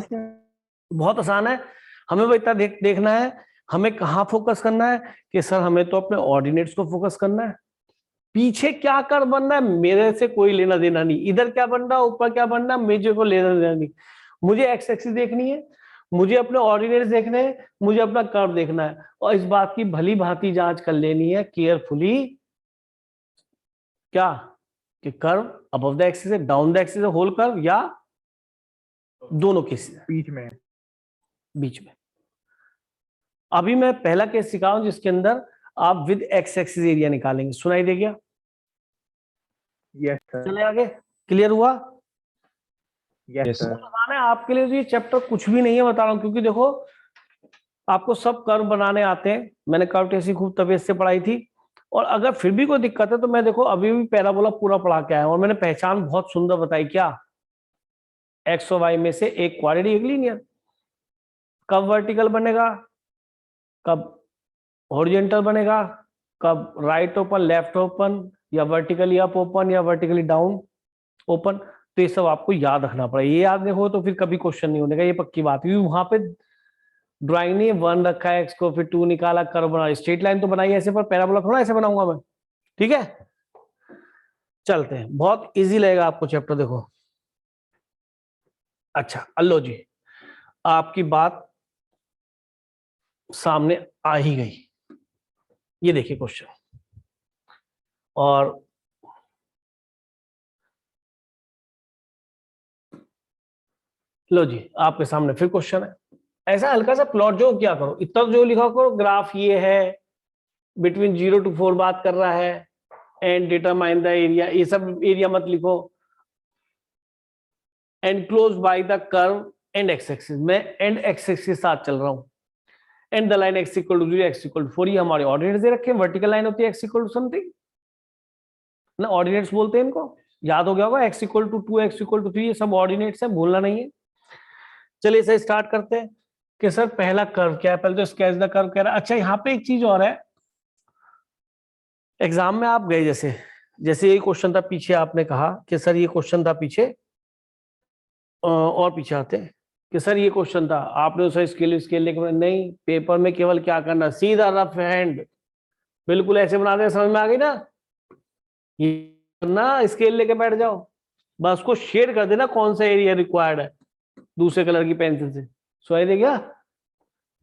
बहुत आसान है, हमें बस इतना देखना है हमें कहाँ फोकस करना है, कि सर हमें तो अपने ऑर्डिनेट्स को फोकस करना है, पीछे क्या कर बनना है मेरे से कोई लेना देना नहीं, इधर क्या बन रहा है ऊपर क्या बनना है मुझे को लेना देना नहीं, मुझे एक्स एक्सिस देखनी है, मुझे अपने ऑर्डिनेट्स देखने हैं, मुझे अपना कर्व देखना है, और इस बात की भली भांति जांच कर लेनी है केयरफुली, क्या कि कर्व अबव द एक्सिस है, डाउन द एक्सिस है, होल कर्व, या दोनों केसेस बीच में। अभी मैं पहला केस सिखा हूं जिसके अंदर आप विद एक्स एक्सिस एरिया निकालेंगे, सुनाई दे गया?
Yes sir.
चले आगे, क्लियर हुआ?
Yes sir.
बनाना है आपके लिए तो ये चैप्टर कुछ भी नहीं है, बता रहा हूं, क्योंकि देखो आपको सब कर्व बनाने आते हैं, मैंने कर्व टेस्ट खूब तबीयत से पढ़ाई थी, और अगर फिर भी कोई दिक्कत है तो मैं देखो अभी भी पैराबोला पूरा पढ़ा के आया, और मैंने पहचान बहुत सुंदर बताई, क्या एक्स और वाई में से एक क्वाड्रेटिक एक लीनियर, कब वर्टिकल बनेगा, कब हॉरिजॉन्टल बनेगा, कब राइट ओपन लेफ्ट ओपन, या वर्टिकली अप ओपन या वर्टिकली डाउन ओपन, तो ये सब आपको याद रखना पड़ेगा, ये याद नहीं हो तो फिर कभी क्वेश्चन नहीं होने का, ये पक्की बात है, वहां पे ड्राइंग नहीं 1 रखा है, एक्स को फिर 2 निकाला, कर्व बना, स्ट्रेट लाइन तो बनाई ऐसे, पर पैराबोला थोड़ा ऐसे बनाऊंगा मैं, ठीक है। चलते हैं, बहुत इजी लगेगा आपको चैप्टर, देखो। अच्छा अल्लो जी, आपकी बात सामने आ ही गई, ये देखिए क्वेश्चन, और लो जी आपके सामने फिर क्वेश्चन है, ऐसा हल्का सा प्लॉट जो क्या करो, इतना जो लिखा करो, ग्राफ ये है, बिटवीन 0 to 4 बात कर रहा है, एंड डिटरमाइन द एरिया, ये सब एरिया मत लिखो, and close by the curve and x axis, मैं एंड एक्स एक्सिस के साथ चल रहा हूं, and the line x = 0 x = 4, ये हमारे ऑर्डिनेट्स दे रखे हैं, वर्टिकल लाइन होती है x = समथिंग ना, ऑर्डिनेट्स बोलते हैं इनको, याद हो गया होगा, x = 2 x = 3, ये सब ऑर्डिनेट्स है, भूलना नहीं है। चलिए इसे स्टार्ट करते हैं कि सर पहला कर्व क्या है, पहले तो स्केच द कर्व कह रहा है। अच्छा यहाँ पे एक चीज और है, एग्जाम में आप गए जैसे जैसे ये क्वेश्चन था पीछे, आपने कहा कि सर ये क्वेश्चन था पीछे, और पीछे आते हैं कि सर ये क्वेश्चन था, आपने उसे स्केल स्केल लेके नहीं, पेपर में केवल क्या करना, सीधा रफ हैंड बिल्कुल ऐसे बना दे, समझ में आ गई ना, ये ना स्केल लेके बैठ जाओ, बस उसको शेड कर देना कौन सा एरिया रिक्वायर्ड है दूसरे कलर की पेंसिल से, सुनाई दे गया?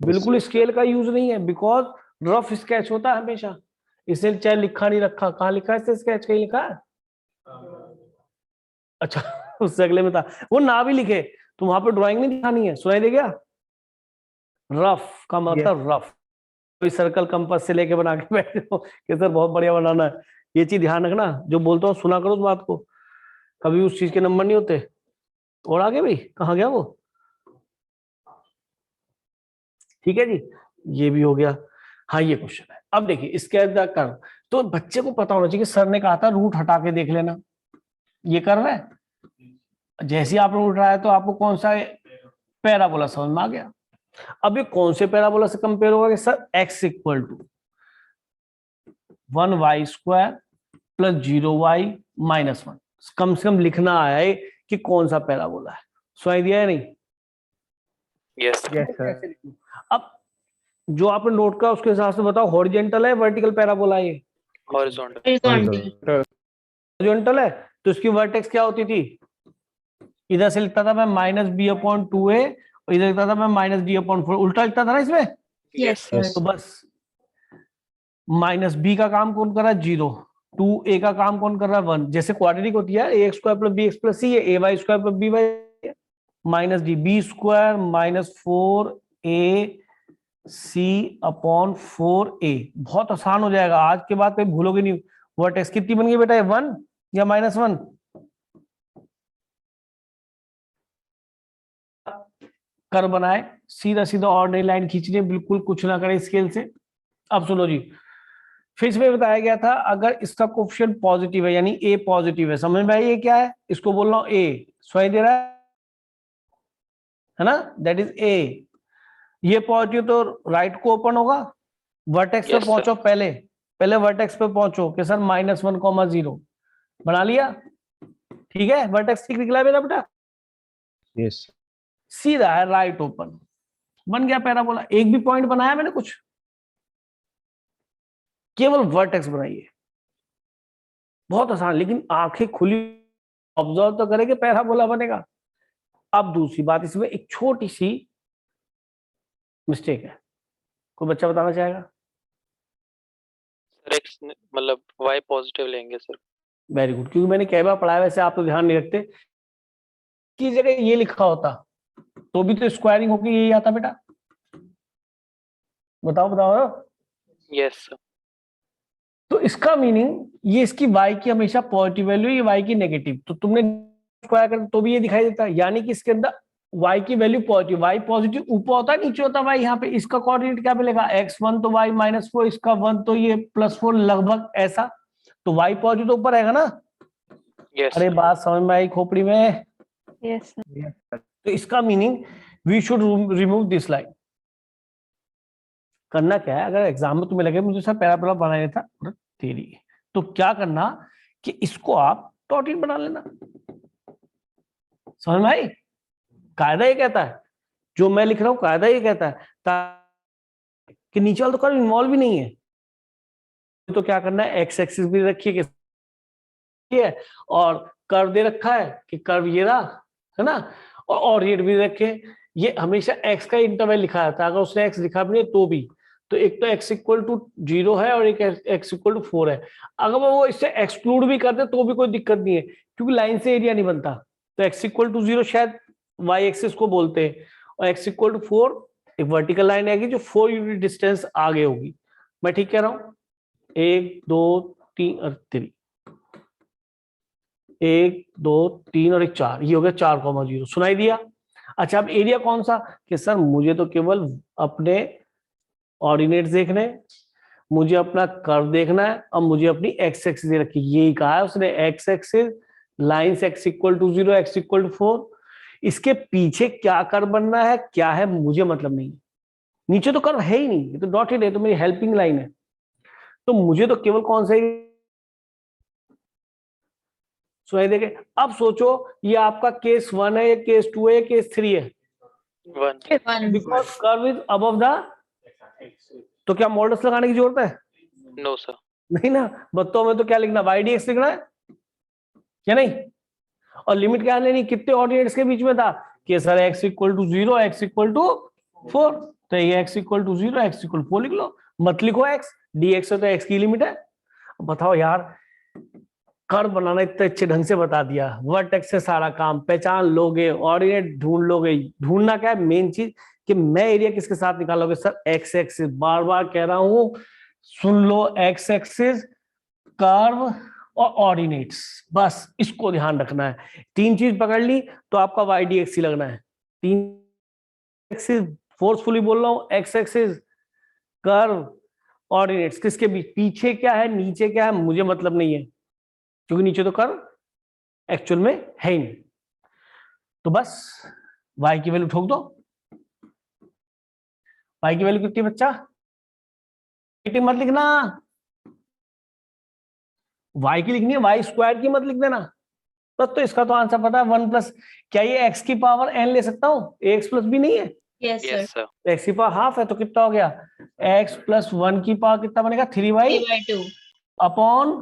बिल्कुल स्केल का यूज नहीं है, बिकॉज रफ स्केच होता है हमेशा, इसने चाहे लिखा नहीं रखा, कहाँ लिखा है इससे स्केच, कहीं लिखा है? अच्छा उससे अगले में था, वो ना भी लिखे तो वहां पे ड्राइंग नहीं दिखानी है, सुनाई दे गया? रफ का मतलब रफ, कोई सर्कल कंपास से लेके बना के बैठे हो कि सर बहुत बढ़िया बनाना है, ये चीज ध्यान रखना, जो बोलता हूँ सुना करो उस बात को, कभी उस चीज के नंबर नहीं होते। और आगे भाई कहाँ गया वो? ठीक है जी, ये भी हो गया। हाँ ये क्वेश्चन है, अब देखिए इसके अंदर कर, तो बच्चे को पता होना चाहिए कि सर ने कहा था रूट हटा के देख लेना, ये कर रहा है, जैसे ही आपने रूट हटाया तो आपको कौन सा पैराबोला समझ में आ गया। अब ये कौन से पैराबोला से कंपेयर होगा कि sir x equal to 1y square plus 0y minus 1, कम से कम लिखना आया है कि कौन सा पैराबोला है, सुनाई दिया है नहीं?
Yes.
Yes, sir.
कैसे लिखूं? अब जो आपने नोट का उसके हिसाब से बताओ, हॉरिजेंटल है वर्टिकल पैराबोला है? ये
Horizontal.
Horizontal.
हॉरिजेंटल है, तो इसकी वर्टेक्स क्या होती थी, इधर से लिखता था मैं माइनस बी अपॉन 2a, और इधर लिखता था मैं माइनस डी अपॉन 4, उल्टा लिखता था ना इसमें।
Yes, sir.
तो बस माइनस बी का काम कौन कर रहा है, 0, 2a का काम कौन कर रहा है, 1, जैसे क्वाड्रेटिक होती है a x square plus b x plus c है, a y square plus b y minus d, b square minus 4a c upon 4a, बहुत आसान हो जाएगा, आज के बाद कहीं भूलोगे नहीं। वर्टेक्स कितनी बन गई बेटा, 1 या माइनस 1? कर बनाए, सीधा सीधा ऑर्डिनरी लाइन खींचनी, बिल्कुल कुछ ना करें स्केल से। अब सुनो जी, फिर इसमें बताया गया था अगर इसका कोफिशिएंट पॉजिटिव है, यानी ए पॉजिटिव है, समझ में आई ये क्या है, इसको बोल रहा हूं ए, सुनाई दे रहा है ना, दैट इज ए, ये पॉजिटिव तो राइट को ओपन होगा, वर्टेक्स पे
Yes, sir.
पहुंचो, पहले पहले वर्टेक्स पे पहुंचो कि सर -1,0 बना लिया, ठीक है, वर्टेक्स ठीक निकला मेरा बेटा,
Yes.
सीधा है राइट ओपन, बन गया पैराबोला। एक भी पॉइंट बनाया मैंने कुछ, केवल वर्टेक्स बनाइए, बहुत आसान, लेकिन आंखें खुली ऑब्जर्व तो करें कि पैराबोला बनेगा। अब दूसरी बात, इसमें एक छोटी सी मिस्टेक है, कोई बच्चा बताना चाहेगा?
Sir, X मतलब Y पॉजिटिव लेंगे सर।
वेरी गुड, क्योंकि मैंने कई बार पढ़ाया, वैसे आप तो ध्यान नहीं रखते, की जगह ये लिखा होता तो भी तो स्क्वायरिंग होकर यही आता बेटा, बताओ बताओ।
Yes, sir.
तो इसका मीनिंग ये इसकी y की हमेशा पॉजिटिव वैल्यू, ये y की नेगेटिव, तो तुमने स्क्वायर कर तो भी ये दिखाई देता है, यानी कि इसके अंदर y की वैल्यू पॉजिटिव, y पॉजिटिव ऊपर होता है नीचे होता है y, यहाँ पे इसका कोऑर्डिनेट क्या मिलेगा, x1 तो y -4, इसका 1 तो ये +4, लगभग ऐसा, तो y पॉजिटिव तो ऊपर रहेगा ना।
Yes.
अरे बात समझ में आई खोपड़ी में?
Yes, sir.
Yes, sir.
तो इसका meaning we should remove this line. करना क्या है, अगर एग्जाम में तुम्हें लगे मुझे सर पैराबोला बनाया था तेरी, तो क्या करना कि इसको आप डॉटेड बना लेना, समझ में आई? कायदा ये कहता है, जो मैं लिख रहा हूं कायदा ये कहता है कि नीचे वाला तो कर्व इन्वॉल्व भी नहीं है, तो क्या करना है, एक्स एक्सिस भी रखिए कि और कर्व दे रखा है कि कर्व ये रहा है ना, और रेट भी रखे, ये हमेशा एक्स का इंटरवल लिखा जाता है, अगर उसने एक्स लिखा भी नहीं तो भी, तो एक तो x इक्वल टू 0 है और एक x इक्वल टू 4 है, अगर वो इससे एक्सक्लूड भी करते तो भी कोई दिक्कत नहीं है, क्योंकि लाइन से एरिया नहीं बनता, तो x इक्वल टू 0 शायद y एक्सिस को बोलते हैं, और x इक्वल टू 4 एक वर्टिकल लाइन आएगी जो 4 यूनिट डिस्टेंस आगे होगी, मैं ठीक कह रहा हूं, 1 2 3 और 3, 1 2 3 और 1 4, ये हो गया 4,0, सुनाई दिया? अच्छा, अब एरिया कौन सा, कि सर मुझे तो केवल अपने ऑर्डिनेट्स देखने, मुझे अपना कर्व देखना है, और मुझे अपनी एक्स एक्सिस दे रखी, यही कहा है उसने, x axis lines x equal to 0 x equal to 4, इसके पीछे क्या कर्व बनना है क्या है मुझे मतलब नहीं, नीचे तो कर्व है ही नहीं, ये तो डॉटेड है, तो मेरी हेल्पिंग लाइन है, तो मुझे तो केवल कौन सा सुनाई देंगे। अब सोचो ये आपका केस 1 है, या केस 2 है, या केस 3 है,
1
because curve is above the, तो क्या मॉडल्स लगाने की जरूरत है?
नो सर
नहीं ना, बत्तों में तो क्या लिखना, वाई डी एक्स लिखना है क्या नहीं? और लिमिट क्या लेनी, कितने ऑर्डिनेट्स के बीच में था कि sir x equal to 0, x equal to 4, तो ये x equal to 0, x equal 4 लिख लो, मत लिखो x, dx है तो x की लिमिट है। बताओ यार, कर्व बनाना इतने अच्छे ढंग से बता दिया, वर्टेक्स से सारा काम पहचान लोगे, ऑर्डिनेट ढूंढ लोगे। ढूंढना क्या है, मेन चीज कि मैं एरिया किसके साथ निकालोगे सर, एक्स एक्सिस, बार बार कह रहा हूं, सुन लो, एक्स एक्सिस, कर्व और ऑर्डिनेट्स, बस इसको ध्यान रखना है। तीन चीज पकड़ ली तो आपका वाई डी एक्स ही लगना है। तीन एक्सिस, फोर्सफुली बोल रहा हूं, एक्स एक्सिस, कर्व, ऑर्डिनेट्स, किसके बीच, पीछे क्या है नीचे क्या है मुझे मतलब नहीं है, क्योंकि नीचे तो कर्व एक्चुअल में है ही नहीं। तो बस y की वैल्यू ठोक दो। y की वैल्यू कितनी बच्चा, मत लिखना, y की लिखनी है, y स्क्वायर की मत लिख देना। बस तो इसका तो आंसर पता है, 1 प्लस, क्या ये x की पावर n ले सकता हूं, ax प्लस b नहीं है,
Yes, sir.
Yes sir
x की पावर हाफ है, तो कितना हो गया, x प्लस 1 की पावर कितना बनेगा, 3/2 अपॉन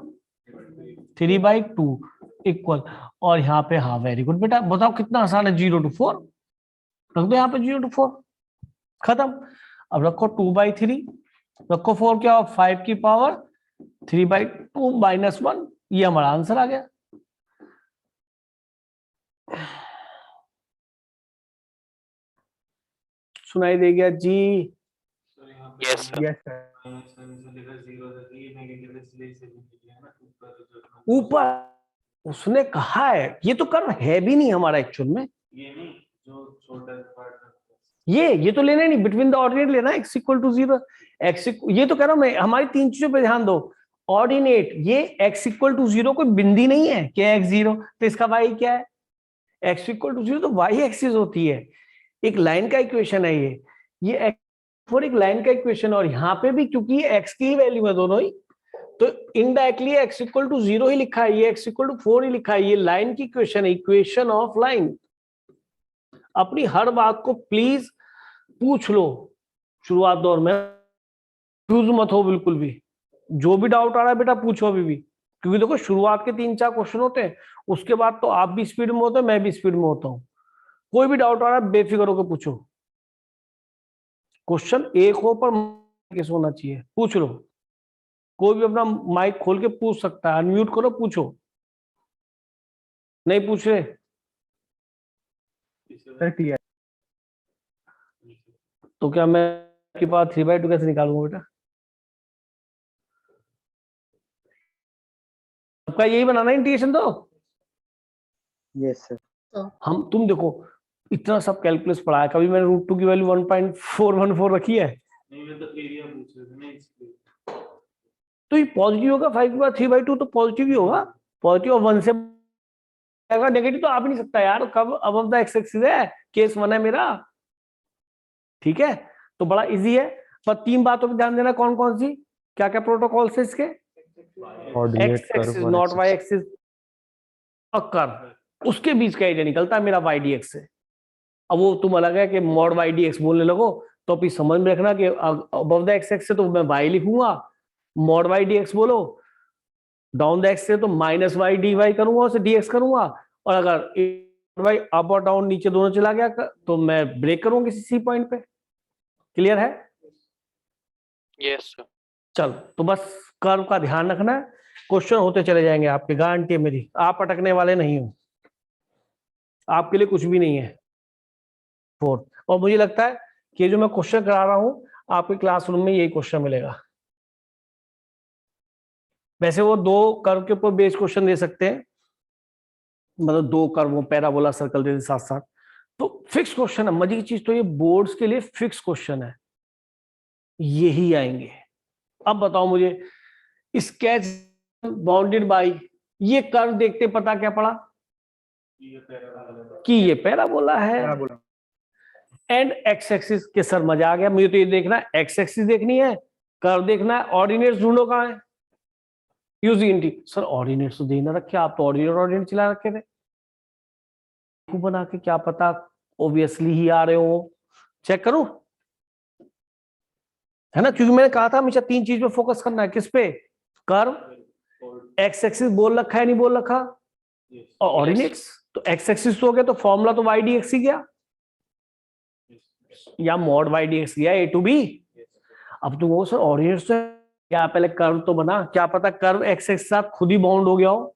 3/2 इक्वल, और यहाँ पे हाँ, वेरी गुड बेटा, बताओ कितना आसान है, 0 to 4 रख दो यहाँ पे, 0 to 4 खत्म। अब रखो 2/3, रखो 4 क्या हो, 5 की पावर 3/2 माइनस 1, ये हमारा आंसर आ गया। सुनाई दे गया जी?
Yes sir
Yes, sir.
ऊपर उसने कहा है, ये तो कर्व है भी नहीं हमारा एक्चुअल में,
ये नहीं, जो छोटा पार्ट
ये तो लेना ही नहीं, बिटवीन द ऑर्डिनेट लेना, x इक्वल टू 0, ये तो कह रहा हूं मैं, हमारी तीन चीजों पे ध्यान दो। ऑर्डिनेट, ये x इक्वल टू 0 कोई बिंदी नहीं है कि x 0, तो इसका y क्या है, x इक्वल टू 0 तो y एक्सिस होती है, एक लाइन का इक्वेशन है ये x फॉर एक लाइन का इक्वेशन, और यहाँ पे भी क्योंकि ये x की वैल्यू है दोनों ही, तो इनडायरेक्टली x इक्वल टू 0 ही लिखा है, ये x इक्वल टू 4 ही लिखा है, ये लाइन की इक्वेशन है, इक्वेशन ऑफ लाइन। अपनी हर बात को प्लीज पूछ लो शुरुआत दौर में, कंफ्यूज मत हो बिल्कुल भी, जो भी डाउट आ रहा है बेटा पूछो अभी भी, क्योंकि देखो शुरुआत के 3-4 क्वेश्चन होते हैं, उसके बाद तो आप भी स्पीड में होते हैं, मैं भी स्पीड में होता हूँ। कोई भी डाउट आ रहा है बेफिक्र होकर पूछो, क्वेश्चन एक हो पर केस होना चाहिए, पूछ लो, कोई भी अपना माइक खोल के पूछ सकता है, अनम्यूट करो पूछो, नहीं पूछ रहे
Sir, clear.
तो क्या मैं आपके पास 3/2 कैसे निकालूंगा बेटा? आपका यही बनाना इंटीग्रेशन तो,
Yes, sir.
हम तुम देखो इतना सब कैलकुलस पढ़ा है, कभी मैंने √2 की वैल्यू 1.414 रखी है?
नहीं, मैं तो एरिया पूछ रहा था ना इसलिए।
तो ये पॉजिटिव होगा, 5 के बाद 3/2 तो पॉजिटिव ही होगा, पॉजिटिव और 1 से नेगेटिव तो आ भी नहीं सकता यार, कब अबव द एक्स एक्सिस है, केस 1 है मेरा, ठीक है, तो बड़ा इजी है। पर 3 बातों पर ध्यान देना, कौन कौन सी, क्या क्या प्रोटोकॉल है इसके,
Ordinate
एक्स एक्सिस
curve और
नॉट
axis.
वाई एक्सिस, और कर्व, उसके बीच का एरिया निकलता है मेरा वाई डी एक्स से। अब वो तुम अलग है कि मॉड वाई डी एक्स बोलने लगो, तो अभी समझ में रखना कि अबव द एक्स एक्स से तो मैं वाई लिखूंगा, मॉड वाई डी एक्स बोलो, डाउन द एक्स से तो माइनस वाई डी वाई करूंगा, उसे डी एक्स करूंगा, और अगर वाई अप और डाउन नीचे दोनों चला गया तो मैं ब्रेक करूंगा किसी सी पॉइंट पे। क्लियर है?
यस सर
चलो, तो बस कर्व का ध्यान रखना है, क्वेश्चन होते चले जाएंगे आपके, गारंटी है मेरी, आप अटकने वाले नहीं हो, आपके लिए कुछ भी नहीं है। फोर्थ, और मुझे लगता है कि जो मैं क्वेश्चन करा रहा हूं आपके क्लासरूम में यही क्वेश्चन मिलेगा। वैसे वो 2 कर्व के ऊपर बेस्ड क्वेश्चन दे सकते हैं, मतलब 2 कर्वों पैराबोला सर्कल दे साथ साथ, तो फिक्स क्वेश्चन है। मजे की चीज तो ये बोर्ड्स के लिए फिक्स क्वेश्चन है, यही आएंगे। अब बताओ मुझे, स्केच बाउंडेड बाय, ये कर्व देखते पता क्या पड़ा
ये पैराबोला
कि ये पैराबोला है,
Parabola.
एंड एक्स एक्सिस के सर मजा आ गया, मुझे तो ये देखना है, एक्स एक्सिस देखनी है, कर्व देखना है, ऑर्डिनेट्स ढूंढो कहां है, यूज इंटी। सर ऑर्डिनेट तो देना रखे, आप तो ऑर्डिनेट चला रखे थे बना के, क्या पता ओबियसली ही आ रहे हो। चेक करूं, है ना, क्योंकि मैंने कहा था हमेशा 3 चीज पे फोकस करना है। किस पे? कर्व, एक्स एक्सिस बोल रखा है नहीं बोल रखा, और ऑर्डिनेट्स। तो एक्स एक्सिस तो हो गया, तो फॉर्मूला तो वाई डी एक्स ही गया, या मॉड वाई डी एक्स गया, ए टू बी। अब तो वो सर ऑर्डिनेट्स तो क्या, पहले कर्व तो बना, क्या पता कर्व एक्स एक्स के साथ खुद ही बाउंड हो गया हो,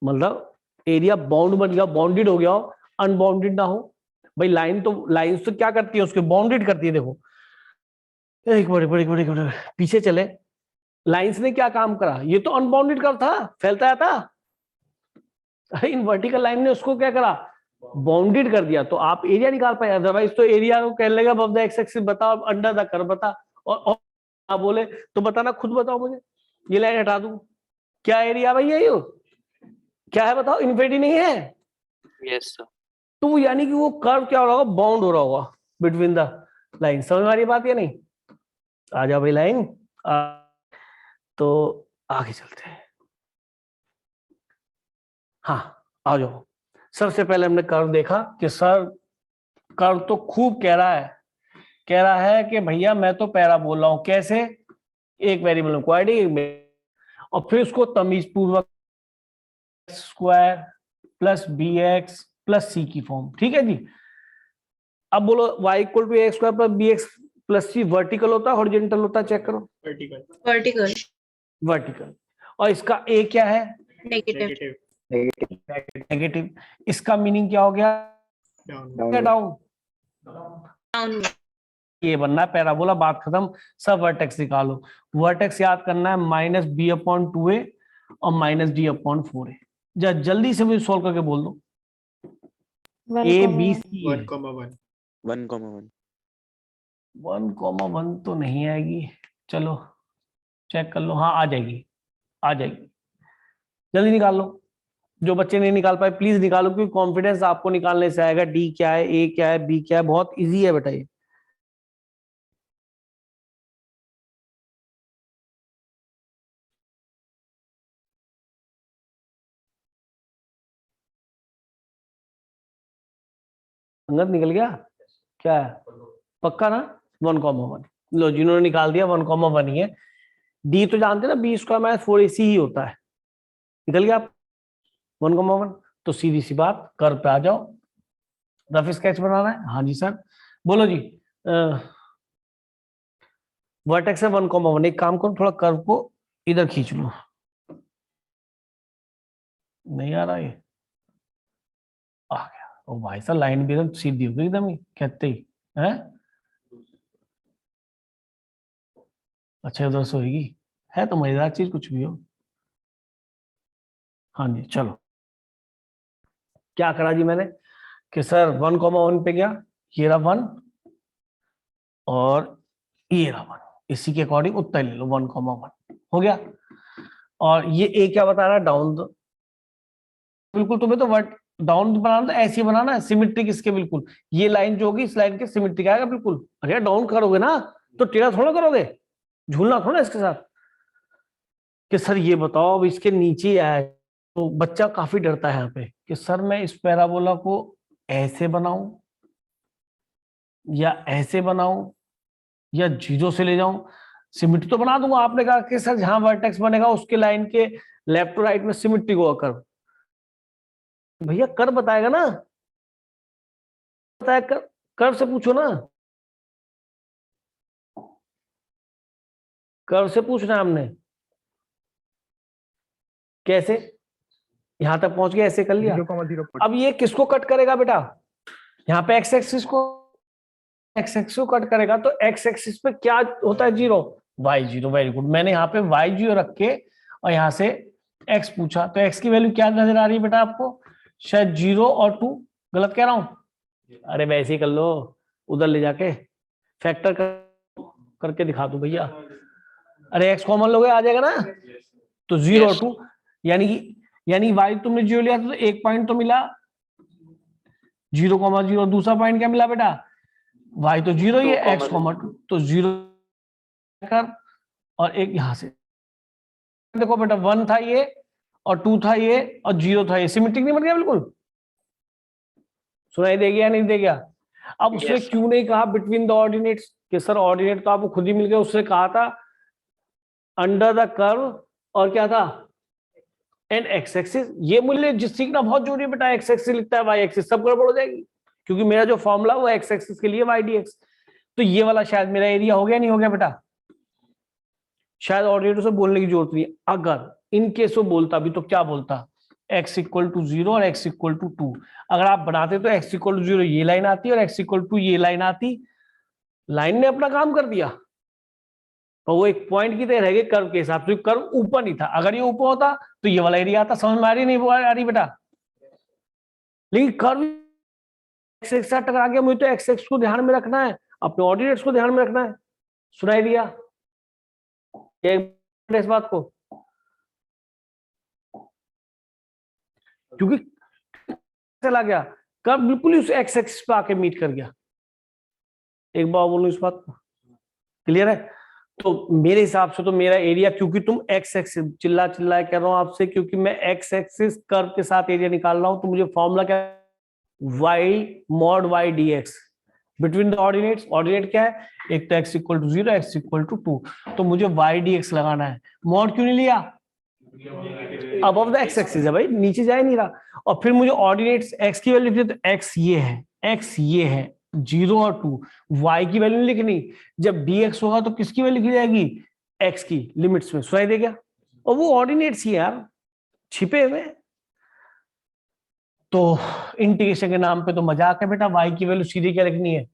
मतलब एरिया बाउंड बन गया, बाउंडेड हो गया हो, अनबाउंडेड ना हो। भाई लाइन तो, लाइंस तो क्या करती है उसके, बाउंडेड करती है। देखो एक बड़े पीछे चले, लाइंस ने क्या काम करा, ये तो अनबाउंडेड कर्व था, फैलता है था। इन वर्टिकल लाइन ने उसको क्या करा, बाउंडेड कर दिया, तो आप एरिया निकाल पाए। अदरवाइज तो एरिया को कह लेगा अबव द एक्स एक्सिस बताओ, अंडर द कर्व बता, और आप बोले तो बताना, खुद बताओ मुझे, ये लाइन हटा दूं, क्या एरिया भाई है ये, क्या है बताओ, इन्फिनिटी नहीं है।
Yes sir.
तो यानी कि वो कर्व क्या हो रहा होगा, बाउंड हो रहा होगा बिटवीन द लाइन। समझ में आ रही बात या नहीं? आ जाओ भाई लाइन, तो आगे चलते हैं। हाँ आ जाओ। सबसे पहले हमने कर्व देखा कि सर कर्व तो खूब कह रहा है कि भैया मैं तो पैरा बोल रहा हूं, कैसे, एक वेरिएबल क्वाड्रेटिक, और फिर उसको तमीज पूर्वक square plus b x plus c की फॉर्म, ठीक है जी। अब बोलो y equal to x square plus b x plus c vertical होता है हॉरिजॉन्टल होता है, चेक करो।
Vertical.
वर्टिकल। और इसका a क्या है,
Negative.
नेगेटिव। इसका मीनिंग क्या हो गया, डाउन।
Down.
ये बनना है पैराबोला, बात खत्म। सब वर्टेक्स निकालो। वर्टेक्स याद करना है माइनस बी अपॉन 2a और माइनस डी अपॉन 4a। जल्दी से मुझे सोल्व करके बोल दो। ए बी सी 1,1 तो नहीं आएगी, चलो चेक कर लो, हाँ आ जाएगी, आ जाएगी। जल्दी निकाल लो, जो बच्चे नहीं निकाल पाए प्लीज निकालो, क्योंकि कॉन्फिडेंस आपको निकालने से आएगा। डी क्या है, ए क्या है, बी क्या है, बहुत इजी है बेटा ये। अंगद निकल गया, क्या है पक्का ना, 1,1। लो जिन्होंने निकाल दिया 1,1 ही है। डी तो जानते ना, बी स्क्वायर माइनस 4ac ही होता है, निकल गया 1,1। तो सीधी सी बात, कर्व पे आ जाओ। रफ स्केच बनाना है, हाँ जी सर बोलो जी। वर्टेक्स है 1,1। एक काम करो, थोड़ा कर्व को इधर खींच लो, नहीं आ रहा ये, आ गया। ओ भाई साहब लाइन भी एकदम सीधी हो गई एकदम ही, कहते ही है। अच्छा उधर से होगी, है तो मजेदार चीज कुछ भी हो। हाँ जी चलो, क्या करा जी मैंने कि सर 1,1 पे गया, ये रहा 1 और ये रहा 1, इसी के अकॉर्डिंग उत्तर ले लो, 1,1 हो गया। और ये ए क्या बता रहा है, डाउन। बिल्कुल तुम्हें तो वर्ट डाउन बनाना, तो ऐसे ही बनाना है सिमेट्रिक इसके, बिल्कुल ये लाइन जो होगी इस लाइन के सिमेट्रिक आएगा बिल्कुल। अरे डाउन करोगे ना तो टेढ़ा थोड़ा करोगे, झूलना थोड़ा इसके साथ कि सर ये बताओ अब इसके नीचे आए। तो बच्चा काफी डरता है यहाँ पे कि सर मैं इस पैराबोला को ऐसे बनाऊं या ऐसे बनाऊं या जीरो से ले जाऊं। सिमेट्री तो बना दूंगा, आपने कहा कि सर जहां वर्टेक्स बनेगा उसके लाइन के लेफ्ट टू राइट में सिमेट्रिक होगा कर्व। भैया कर्व बताएगा ना, बताया कर्व से पूछो ना, कर्व से पूछना हमने। कैसे यहां तक पहुंच गया, ऐसे कर लिया।
0,0
अब ये किसको कट करेगा बेटा, यहाँ पे एक्स एक्सिस को, एक्स एक्सिस को कट करेगा, तो एक्स एक्सिस पे क्या होता है, 0, वाई 0। वेरी गुड, मैंने यहाँ पे वाई 0 रख के और यहाँ से एक्स पूछा, तो एक्स की वैल्यू क्या नजर आ रही है बेटा आपको, शायद 0 और 2। गलत कह रहा हूं, अरे वैसे ही कर लो, उधर ले जाके फैक्टर करके दिखा दो भैया। अरे एक्स कॉमन लोगे आ जाएगा ना, तो 0 और 2, यानी वाई तुमने 0 लिया तो एक पॉइंट तो मिला 0,0। दूसरा पॉइंट क्या मिला बेटा, वाई तो 0 ही है, एक्स कॉमा 2, तो 0 कर और एक यहां से देखो बेटा 1 था ये और 2 था ये और 0 था ये, सिमेट्रिक नहीं बन गया बिल्कुल? सुनाई दे गया नहीं दे गया? अब उसने
Yes, sir.
क्यों नहीं कहा बिटवीन द ऑर्डिनेट्स कि सर ऑर्डिनेट तो आपको खुद ही मिल गया, उसने कहा था अंडर द कर्व और क्या था एंड एक्स एक्सिस। ये मूल्य जिस सीखना बहुत जरूरी है बेटा, एक्स एक्सिस लिखता है वाई एक्सिस, सब गड़बड़ हो जाएगी, क्योंकि मेरा जो फॉर्मूला वो एक्स एक्सिस के लिए वाई डी एक्स। तो ये वाला शायद मेरा एरिया हो गया नहीं हो गया बेटा? शायद ऑर्डिनेटर से बोलने की जरूरत नहीं, अगर इन केस वो बोलता भी तो क्या बोलता, x इक्वल टू 0 और x इक्वल टू 2। अगर आप बनाते तो x इक्वल टू 0 ये लाइन आती और x इक्वल टू ये लाइन आती, लाइन ने अपना काम कर दिया और वो एक पॉइंट की तरह रह गई कर्व के हिसाब से, कर्व ऊपर नहीं था। अगर ये ऊपर होता तो ये वाला एरिया आता। समझ में आ रही नहीं आ रही बेटा? लेकिन कर्व एक्स एक्स से टकरा गया, मुझे तो एक्स एक्स को ध्यान में रखना है, अपने ऑर्डिनेट्स को ध्यान में रखना है। सुनाई दिया इस बात को? क्योंकि चला गया कर्व बिल्कुल उस एक्स एक्सिस पे आके मीट कर गया। एक बार बोलूं इस बात को, क्लियर है? तो मेरे हिसाब से तो मेरा एरिया, क्योंकि तुम एक्स एक्सिस चिल्ला चिल्ला कह रहा हूं आपसे, क्योंकि मैं एक्स एक्सिस कर्व के साथ एरिया निकाल रहा हूं, तो मुझे फॉर्मूला क्या, y mod y d x between the ordinates. Ordinate क्या है, एक तो x equal to 0 x equal to 2, तो मुझे वाई डी एक्स लगाना है। मॉड क्यों नहीं लिया? अबव द एक्स एक्सिस है भाई, नीचे जा ही नहीं रहा। और फिर मुझे ऑर्डिनेट्स एक्स की वैल्यू लिखनी, तो एक्स ये है, एक्स ये है 0 और 2, वाई की वैल्यू नहीं लिखनी। जब dx होगा तो किसकी वैल्यू लिखी जाएगी, x की लिमिट्स में। सुनाई दे गया? और वो ऑर्डिनेट्स ही यार छिपे हुए। तो इंटीग्रेशन के नाम पे तो मजाक है बेटा, y की वैल्यू सीधे क्या लिखनी है,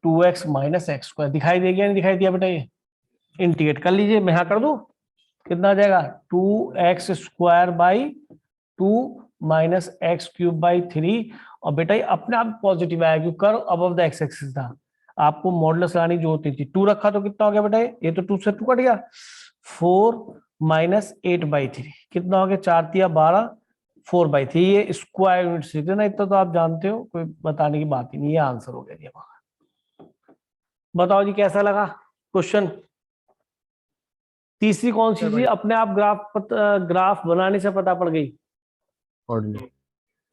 2x माइनस एक्स स्क्वायर। दिखाई दे गया नहीं दिखाई दिया बेटा? ये इंटीग्रेट कर लीजिए, मैं यहां कर दूं, कितना आ जाएगा 2x square by 2 minus x cube by 3। और बेटा ये अपने आप पॉजिटिव आया क्योंकि curve above the x axis था, आपको मॉडुलस लगाने की जरूरत नहीं थी। 2 रखा तो कितना हो गया बेटा, ये तो 2 से 2 कट गया, 4 माइनस 8/3 कितना हो गया, 4 तिया 12, 4/3। ये स्क्वायर यूनिट सीख लेना, इतना तो आप जानते हो, कोई बताने की बात ही नहीं, ये आंसर हो गया जी। बताओ जी कैसा लगा क्वेश्चन? तीसरी कौन सी चीज अपने आप ग्राफ बनाने से पता पड़ गई,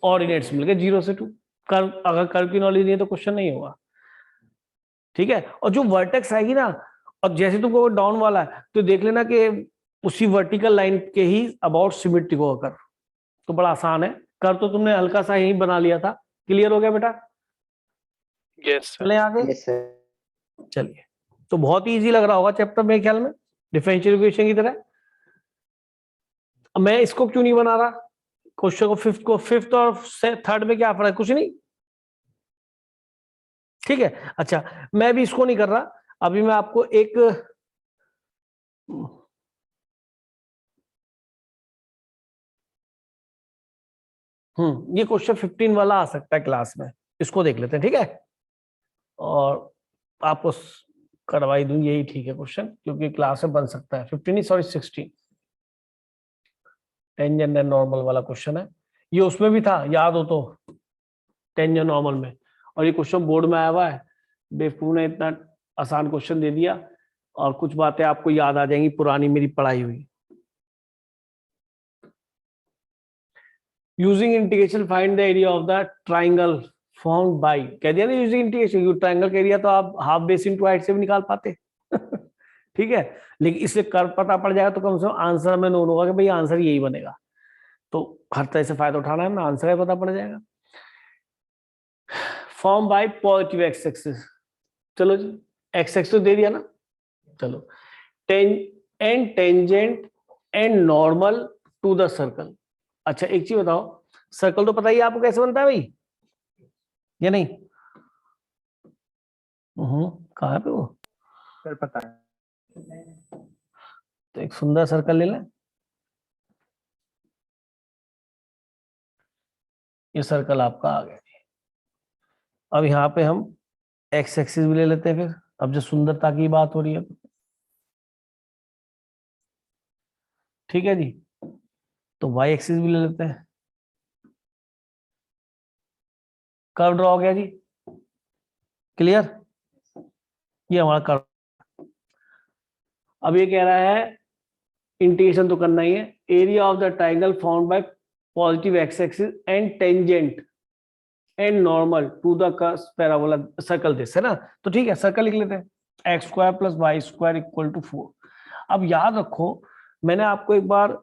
ऑर्डिनेट्स मिल गए 0 से 2। कर्व, अगर कर्व की नॉलेज नहीं है तो क्वेश्चन नहीं होगा, ठीक है? और जो वर्टेक्स आएगी ना, और जैसे तुमको डाउन वाला है तो देख लेना कि उसी वर्टिकल लाइन के ही अबाउट सिमेट्रिक होगा कर्व, तो बड़ा आसान है। कर्व तो तुमने हल्का सा ही बना लिया था। क्लियर हो गया बेटा?
yes, sir.
चले आगे,
Yes, sir.
चलिए। तो बहुत ही इजी लग रहा होगा चैप्टर मेरे ख्याल में, डिफरेंशियल इक्वेशन की तरह। अब मैं इसको क्यों नहीं बना रहा क्वेश्चन को, फिफ्थ और थर्ड में क्या फर्क है? कुछ नहीं, ठीक है? अच्छा, मैं भी इसको नहीं कर रहा, अभी मैं आपको एक ये क्वेश्चन 15 वाला आ सकता है क्लास में, इसको देख लेते हैं, ठीक है? और आपको करवाई दूं, यही ठीक है क्वेश्चन, क्योंकि क्लास में बन सकता है। 15 सॉरी 16 टेंजेंट एंड नॉर्मल वाला क्वेश्चन है, ये उसमें भी था याद हो तो, टेंजेंट नॉर्मल में। और ये क्वेश्चन बोर्ड में आया हुआ है, बेवकूफ ने इतना आसान क्वेश्चन दे दिया, और कुछ बातें आपको याद आ जाएंगी पुरानी मेरी पढ़ाई हुई। Using integration find the area of the triangle formed by, कह दिया ना यूजिंग इंटीग्रेशन, ट्राइंगल का एरिया तो आप हाफ बेस इनटू हाइट से भी निकाल पाते ठीक है? लेकिन इससे कर पता पड़ जाएगा तो कम से कम आंसर हमें नोन होगा कि भाई आंसर यही बनेगा। तो हर तरह से फायदा उठाना है ना, आंसर पता पड़ जाएगा। Form by positive x axis, चलो जी एक्स एक्सिस दे दिया ना, चलो tangent and normal to the circle. अच्छा एक चीज बताओ, सर्कल तो पता ही आपको कैसे बनता है भाई, या नहीं? कहाँ पे वो,
सर पता है।
तो एक सुंदर सर्कल ले लें, ये सर्कल आपका आ गया। अब यहाँ पे हम एक्स एक्सिस भी ले लेते हैं फिर, अब जो सुंदरता की बात हो रही है, ठीक है जी? तो वाई एक्सिस भी ले लेते हैं, कर्व ड्रॉ हो गया जी, क्लियर? ये हमारा कर्व। अब ये कह रहा है इंटीग्रेशन तो करना ही है। Area of the triangle found by positive x axis and tangent and normal to the parabola circle this, है ना। तो ठीक है, सर्कल लिख लेते हैं, x square plus y square equal to 4। अब याद रखो, मैंने आपको एक बार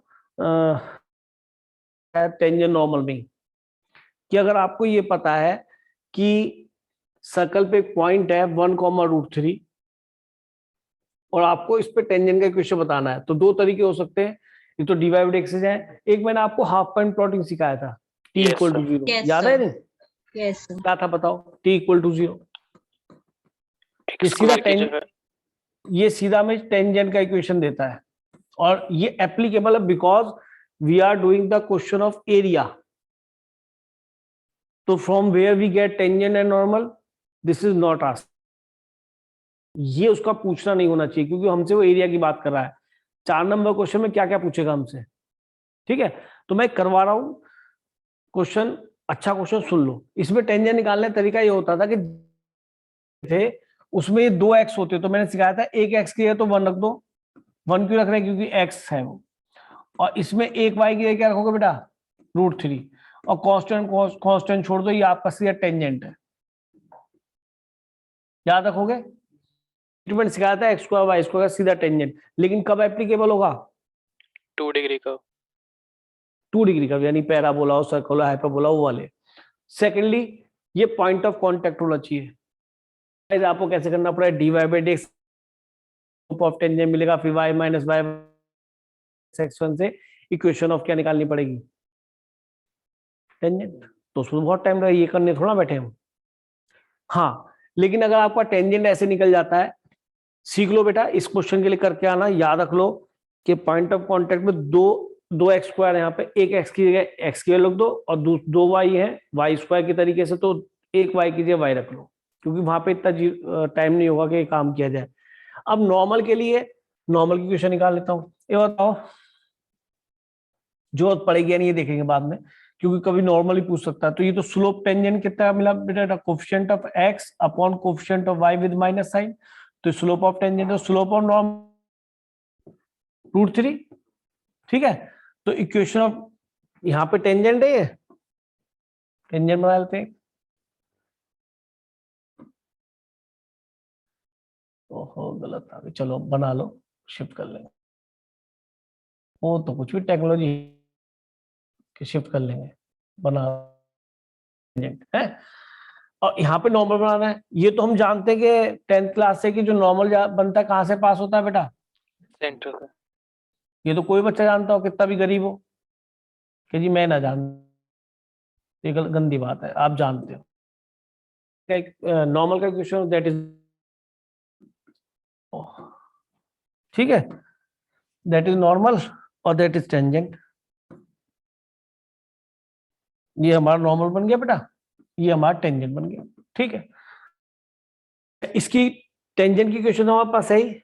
टेंजेंट नॉर्मल में कि अगर आपको ये पता है कि सर्कल पे एक पॉइंट है 1,√3 और आपको इस पे टेंजेंट का इक्वेशन बताना है, तो दो तरीके हो सकते हैं। एक तो डिवाइड बाय एक्सिस है, एक मैंने आपको हाफ पॉइंट प्लॉटिंग सिखाया था, t
Yes,
equal to
sir.
0,
Yes,
याद
sir.
है नहीं?
Yes, sir.
क्या था बताओ, t इक्वल टू 0।
एक्स
ये सीधा
स्क्वायर की
टेन,
जगह
ये सीधा में टेंजेंट का इक्वेशन देता है और ये एप्लीकेबल है because we are doing the question of area. तो from where we get tangent and normal, this is not asked. ये उसका पूछना नहीं होना चाहिए क्योंकि हमसे वो एरिया की बात कर रहा है। 4 नंबर क्वेश्चन में क्या क्या पूछेगा हमसे, ठीक है। तो मैं करवा रहा हूं क्वेश्चन, अच्छा क्वेश्चन सुन लो। इसमें टेंजेंट निकालने का तरीका ये होता था कि थे उसमें 2 एक्स होते, तो मैंने सिखाया था एक एक्स की है तो 1 रख दो। 1 क्यों रख रहे हैं, क्योंकि एक्स है वो। और इसमें एक वाई की है, क्या रखोगे बेटा, √3, और कांस्टेंट छोड़ दो, ये आपका सीधा टेंजेंट है, याद रखोगे। ट्रीटमेंट सिखाया था एक्स स्क्वायर वाई स्क्वायर का सीधा टेंजेंट, लेकिन कब एप्लीकेबल होगा,
2 डिग्री का
2 डिग्री का, यानी पैराबोला हो, सर्कल हो, हाइपरबोला वो वाले। सेकेंडली, ये पॉइंट ऑफ कांटेक्ट होना चाहिए। आपको कैसे करना पड़ेगा, dy by dx of tangent मिलेगा, फिर y माइनस y x1 से इक्वेशन ऑफ क्या निकालनी पड़ेगी, टेंजेंट। तो उसमें बहुत टाइम लगेगा, ये करने थोड़ा बैठे हम। हाँ, लेकिन अगर आपका टेंजेंट ऐसे निकल जाता है, सीख लो बेटा, इस क्वेश्चन के लिए करके आना, याद रख लो कि पॉइंट ऑफ कांटेक्ट में दो एक्स स्क्वायर, यहाँ पे एक एक्स की जगह एक्स की रख दो और दो वाई है वाई स्क्वायर की तरीके से, तो एक वाई की जगह वाई रख लो, क्योंकि वहां पे इतना टाइम नहीं होगा कि काम किया जाए। अब नॉर्मल के लिए नॉर्मल की क्वेश्चन निकाल लेता हूँ। ये बताओ, जो पड़ेगी नहीं ये देखेंगे बाद में, क्योंकि कभी नॉर्मल ही पूछ सकता है। तो ये तो स्लोप टेंजेंट कितना मिला बेटा, coefficient of x upon coefficient of y with minus sign. तो स्लोप ऑफ टेंजेंट, तो स्लोप ऑफ नॉर्मल √3, ठीक है। तो इक्वेशन ऑफ, यहाँ पे टेंजेंट है, ये टेंजेंट बना लेते हैं। ओहो गलत आ गई, चलो बना लो, शिफ्ट कर लेंगे। वो तो कुछ भी टेक्नोलॉजी के शिफ्ट कर लेंगे, बना है। और यहाँ पे नॉर्मल बनाना है। ये तो हम जानते हैं कि 10th क्लास से कि जो नॉर्मल बनता है कहाँ से पास होता है बेटा,
सेंटर से।
ये तो कोई बच्चा जानता हो, कितना भी गरीब हो, कि जी मैं ना जान, ये गंदी बात है, आप जानते हो। नॉर्मल का क्वेश्चन दैट इज, ठीक है, दैट इज नॉर्मल और दैट इज टेंजेंट। ये हमारा नॉर्मल बन गया बेटा, ये हमारा टेंजेंट बन गया, ठीक है। इसकी टेंजेंट की क्वेश्चन हमारे पास है ही,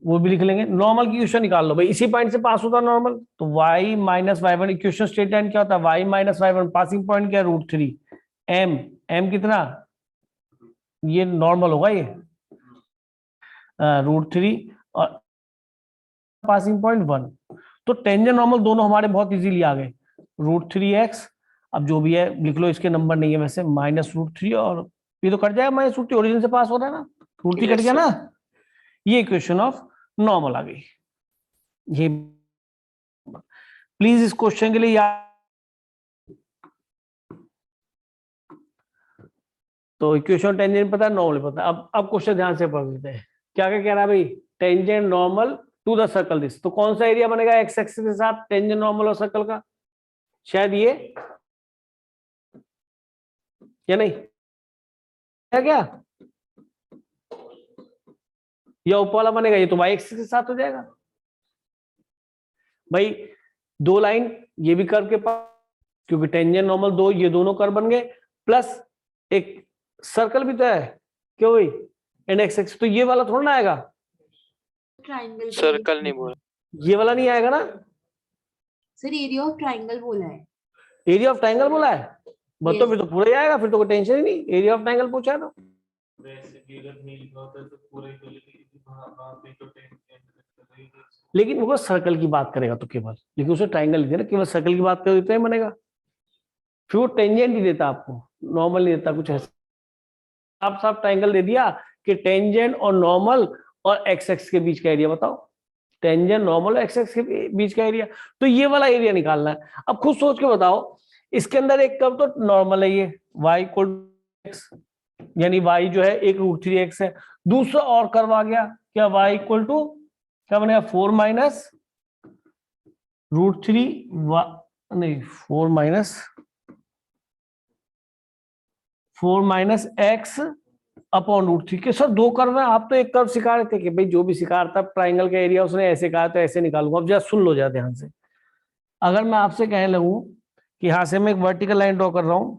वो भी लिख लेंगे। नॉर्मल की क्वेश्चन निकाल लो भाई, इसी पॉइंट से पास होता है नॉर्मल। तो y minus y1 equation statement क्या होता है, y minus y1 passing point क्या, √3, m कितना, ये नॉर्मल होगा, ये √3 और पासिंग पॉइंट 1। तो टेंजेंट नॉर्मल दोनों हमारे बहुत इजीली आ गए। √3x, अब जो भी है लिख लो, इसके नंबर नहीं है वैसे, माइनस √3, और ये तो कट जाएगा, माइनस √3 ओरिजिन से पास हो रहा है ना, √3 कट
Yes,
गया
sir.
ना, ये इक्वेशन ऑफ नॉर्मल आ गई। ये प्लीज इस क्वेश्चन के लिए याद, तो इक्वेशन टेंजेंट पता है, नॉर्मल पता है। अब क्वेश्चन ध्यान से पढ़ लेते हैं, क्या क्या कह रहा है भाई, tangent normal to the circle this. तो कौन सा एरिया बनेगा एक्स एक्सिस के साथ टेंजेंट नॉर्मल और सर्कल का, शायद ये, या नहीं, क्या या ऊपर वाला बनेगा, ये तो वाई एक्सिस के साथ हो जाएगा भाई। 2 लाइन ये भी कर्व के पास, क्योंकि टेंजेंट नॉर्मल 2, ये दोनों कर्व बन गए, प्लस एक सर्कल भी तो है, क्यों भाई, एंड एक्स एक्सिस, तो ये वाला थोड़ा ना आएगा,
ट्राइंगल
सर्कल नहीं बोला।
ये वाला नहीं आएगा ना।
सर एरिया ऑफ ट्राइंगल बोला है।
एरिया ऑफ ट्रायंगल बोला है, बस तो
Yes.
फिर तो पूरा ही आएगा, फिर तो कोई टेंशन ही नहीं, एरिया ऑफ ट्रायंगल पूछा है तो।
वैसे भी अगर नहीं लिखा होता तो पूरे को लिखे, वहाँ पे तो टेंजेंट
लेकिन वो सर्कल की बात करेगा तो केवल, लेकिन उसे ट्राइंगल लिख देना, केवल सर्कल की बात करेगा तो ही बनेगा। फिर वो टेंजेंट ही देता आपको, नॉर्मल नहीं देता कुछ ऐसा। आप साफ ट्राइंगल दे दिया कि टेंजेंट और नॉर्मल और एक्स एक्स के बीच का एरिया बताओ, टेंजेंट नॉर्मल और एक्स एक्स के बीच का एरिया, तो ये वाला एरिया निकालना है। अब खुद सोच के बताओ, इसके अंदर एक कर्व तो नॉर्मल है, ये y = x, यानी y जो है एक √3x है। दूसरा और कर्व आ गया, क्या y = क्या बनेगा 4 माइनस √3 नहीं 4 माइनस x अपॉन √3 के। सर दो कर्व है, आप तो एक कर्व सिखा रहे थे कि भाई जो भी सिखा रहा था ट्राइंगल का एरिया उसने ऐसे कहा तो ऐसे निकालूंगा। अब जरा सुन लो जरा ध्यान से, अगर मैं आपसे कहने लगूं कि यहां से मैं एक वर्टिकल लाइन ड्रॉ कर रहा हूं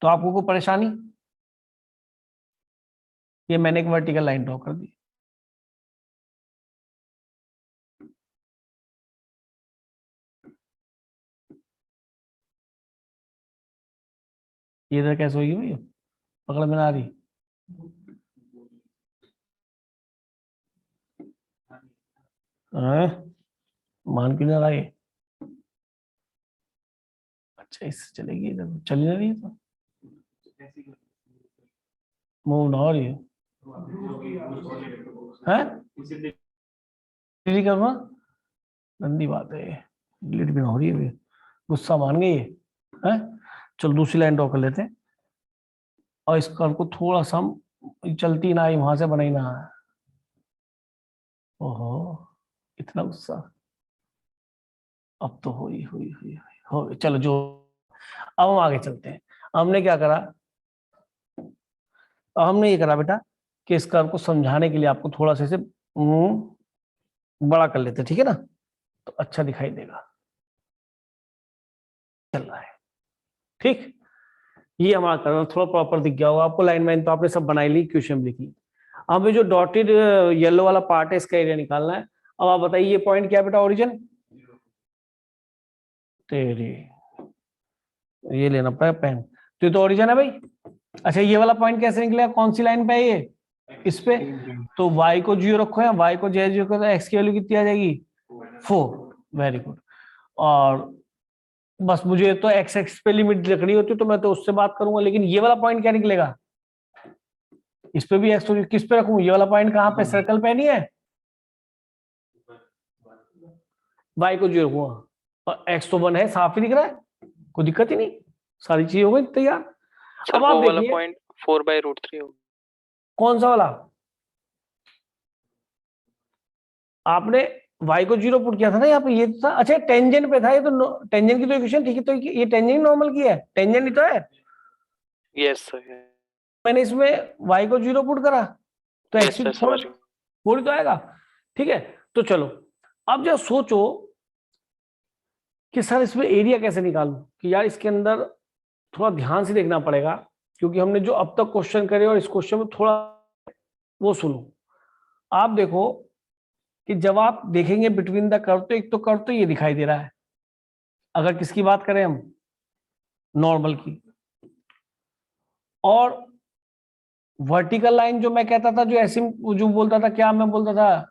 तो आपको कोई परेशानी? ये मैंने एक वर्टिकल लाइन ड्रॉ कर दी, ये इधर कैसे होगी भाई, पकड़ में ना आ रही? मान क्यों ना रहा ये? अच्छा इससे चलेगी, इधर चल ही ना रही है तो मूव ना हो रही है, डिलीट करना गंदी बात है, डिलीट भी ना हो रही है, गुस्सा मान गई है। चलो दूसरी लाइन ड्रॉ कर लेते हैं और इस कर्व को थोड़ा सा हम चलती ना आई वहां से बनाई ना। ओहो इतना गुस्सा, अब तो हुई हो गई। चलो जो, अब हम आगे चलते हैं। हमने क्या करा, हमने ये करा बेटा कि इस कर्व को समझाने के लिए आपको थोड़ा सा इसे बड़ा कर लेते हैं, ठीक है ना, तो अच्छा दिखाई देगा, चल रहा है ठीक। ये हमारा कर्व थोड़ा प्रॉपर दिख गया होगा आपको, लाइन वाइन तो आपने सब बनाई ली, क्वेश्चन लिखी। अब ये जो डॉटेड येलो वाला पार्ट है इसका एरिया निकालना है। अब आप बताइए ये पॉइंट क्या है बेटा, ओरिजिन तेरे, ये लेना पड़ेगा पेन, तो ये तो ओरिजिन है भाई। अच्छा ये वाला पॉइंट कैसे निकलेगा, कौन सी लाइन पे है ये, इस पे, तो y को 0 रखो या y को j0 रखो तो x की वैल्यू कितनी आ जाएगी 4, वेरी गुड। और बस मुझे तो x x पे लिमिट रखनी होती तो मैं तो उससे बात करूंगा, लेकिन ये वाला पॉइंट क्या निकलेगा, इस पे भी x तो किस पे रखूं, ये वाला पॉइंट कहाँ पे, सर्कल पे नहीं है, y को 0 रखूंगा और x तो 1 है, साफ ही दिख रहा है, कोई दिक्कत ही नहीं, सारी चीज हो गई तैयार।
सर
अब आप
वो वाला
देखिए
पॉइंट 4/√3 होगा।
कौन सा वाला, आपने y को 0 पुट किया था ना यहाँ पे, ये तो था, अच्छा टेंजेंट पे था ये तो, टेंजेंट की तो इक्वेशन ठीक है, तो ये टेंजेंट नॉर्मल की है, टेंजेंट ही तो है,
यस सर,
मैंने इसमें y को 0 पुट करा तो
यस
x
सर समझ गया।
पूरी तो आएगा, ठीक है। तो चलो अब जब सोचो कि सर इसमें एरिया कैसे निकालूं, कि यार इसके अंदर थोड़ा ध्यान से देखना पड़ेगा, क्योंकि हमने जो अब तक क्वेश्चन करे और इस क्वेश्चन में थोड़ा वो सुनो। आप देखो कि जब आप देखेंगे बिटवीन द कर्व, तो एक तो कर्व तो ये दिखाई दे रहा है, अगर किसकी बात करें हम, नॉर्मल की, और वर्टिकल लाइन जो मैं कहता था, जो ऐसे जो बोलता था, क्या मैं बोलता था,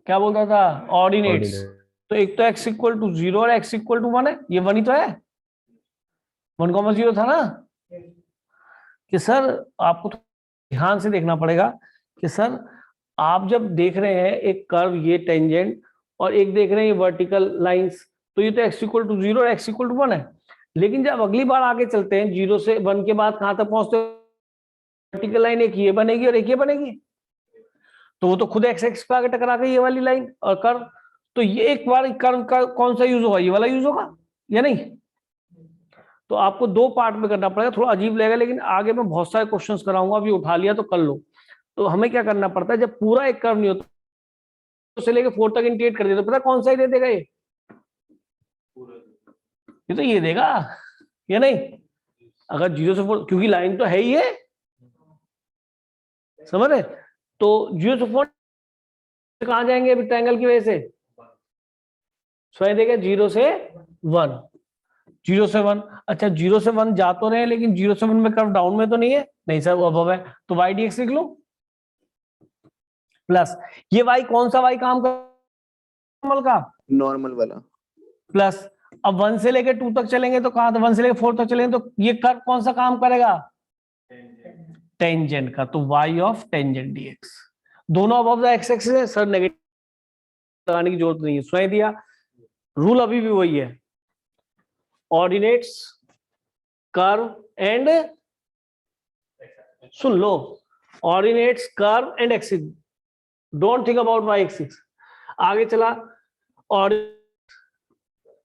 क्या बोलता था, ऑर्डिनेट्स, तो एक तो x = 0 और x = 1 है, ये 1 ही तो है, 1,0 था ना, कि सर आपको ध्यान से देखना पड़ेगा कि सर आप जब देख रहे हैं एक कर्व, ये टेंजेंट, और एक देख रहे हैं ये वर्टिकल लाइंस, तो ये तो x = 0 और x = 1 है, लेकिन जब अगली बार आगे चलते हैं 0 से 1 के बाद कहां तक पहुंचते हैं, वर्टिकल लाइन एक ये बनेगी और एक ये बनेगी, तो वो तो खुद x एक्स पे आगे टकरा गई ये वाली लाइन और कर्व, तो ये एक बार कर्व का कौन सा यूज होगा, ये वाला यूज होगा या नहीं। तो आपको दो पार्ट में करना पड़ेगा, थोड़ा अजीब लगेगा, लेकिन आगे मैं बहुत सारे क्वेश्चंस कराऊंगा, अभी उठा लिया तो कर लो। तो हमें क्या करना पड़ता है, जब पूरा एक कर्व नहीं होता तो से लेके 4 तक इंटीग्रेट कर देते, पता कौन सा ही दे देगा ये तो ये देगा या नहीं, अगर 0 से 4, क्योंकि लाइन तो है ही है, समझ रहे, तो 0 से 4 कहां जाएंगे अभी ट्रायंगल की वजह से, स्वयं देगा 0 से 1, 0 से 1, अच्छा 0 से 1 जा तो रहे हैं, लेकिन 0 से 1 में कर्व डाउन में तो नहीं है, नहीं सर वो अबव है, तो y dx लिख लो, प्लस ये y कौन सा y काम कर नॉर्मल का
नॉर्मल वाला
प्लस अब 1 से लेके 2 तक चलेंगे तो कहां 1 से लेके 4 तक चलेंगे तो ये कर्व कौन सा काम करेगा टेंजेंट का, तो y ऑफ टेंजेंट dx दोनों अबव द एक्स एक्सिस है सर, नेगेटिव लगाने की जरूरत नहीं है, स्वयं दिया। रूल अभी भी वही है, ordinates curve and soon low, ordinates curve and axis, don't think about y axis. आगे चला और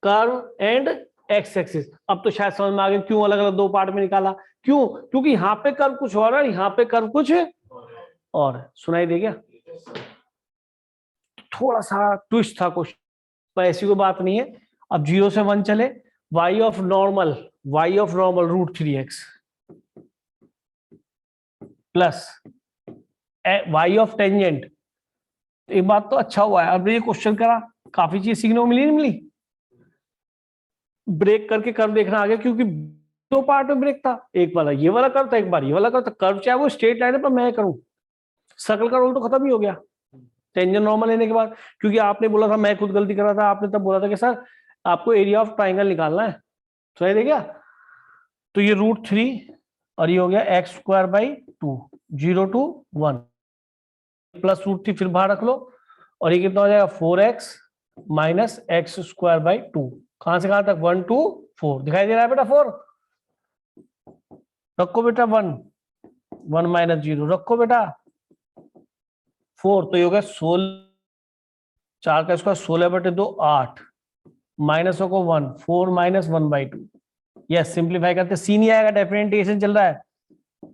कर्व एंड एक्स एक्सिस, अब तो शायद समझ में आ गया क्यों अलग अलग दो पार्ट में निकाला, क्यों, क्योंकि यहाँ पे कर्व कुछ और है, यहाँ पे कर्व कुछ और है। सुनाई दे गया? थोड़ा सा ट्विस्ट था क्वेश्चन, पर ऐसी कोई बात नहीं है। अब 0 से 1 चले, y of normal √3x plus y of tangent. एक बात तो अच्छा हुआ है, अब ये क्वेश्चन करा, काफी चीज सीखने को मिली नहीं मिली? ब्रेक करके कर्व देखना आ गया, क्योंकि दो पार्ट में ब्रेक था, एक वाला ये वाला कर्व था, एक बार ये वाला कर्व था। कर्व चाहे वो स्ट्रेट लाइन है पर मैं करूं, सर्कल का रोल तो खत्म ही हो गया टेंजेंट नॉर्मल लेने के बाद, क्योंकि आपने बोला था, मैं खुद गलती कर रहा था, आपने तब बोला था कि सर आपको एरिया ऑफ ट्राइंगल निकालना है, सही है क्या? तो ये √3 और ये हो गया x²/2 0 to 1 प्लस √3 फिर बाहर रख लो, और ये कितना हो जाएगा 4x माइनस x²/2, कहां से कहां तक 1 to 4 दिखाई दे रहा है बेटा? 4 रखो बेटा, 1 माइनस 0 रखो बेटा 4, तो ये हो गया 16, 4 का स्क्वायर 16/2 8 माइनस को 1 4 माइनस 1/2। यस, सिंप्लीफाई करते सी नहीं आएगा, डिफरेंशिएशन चल रहा है,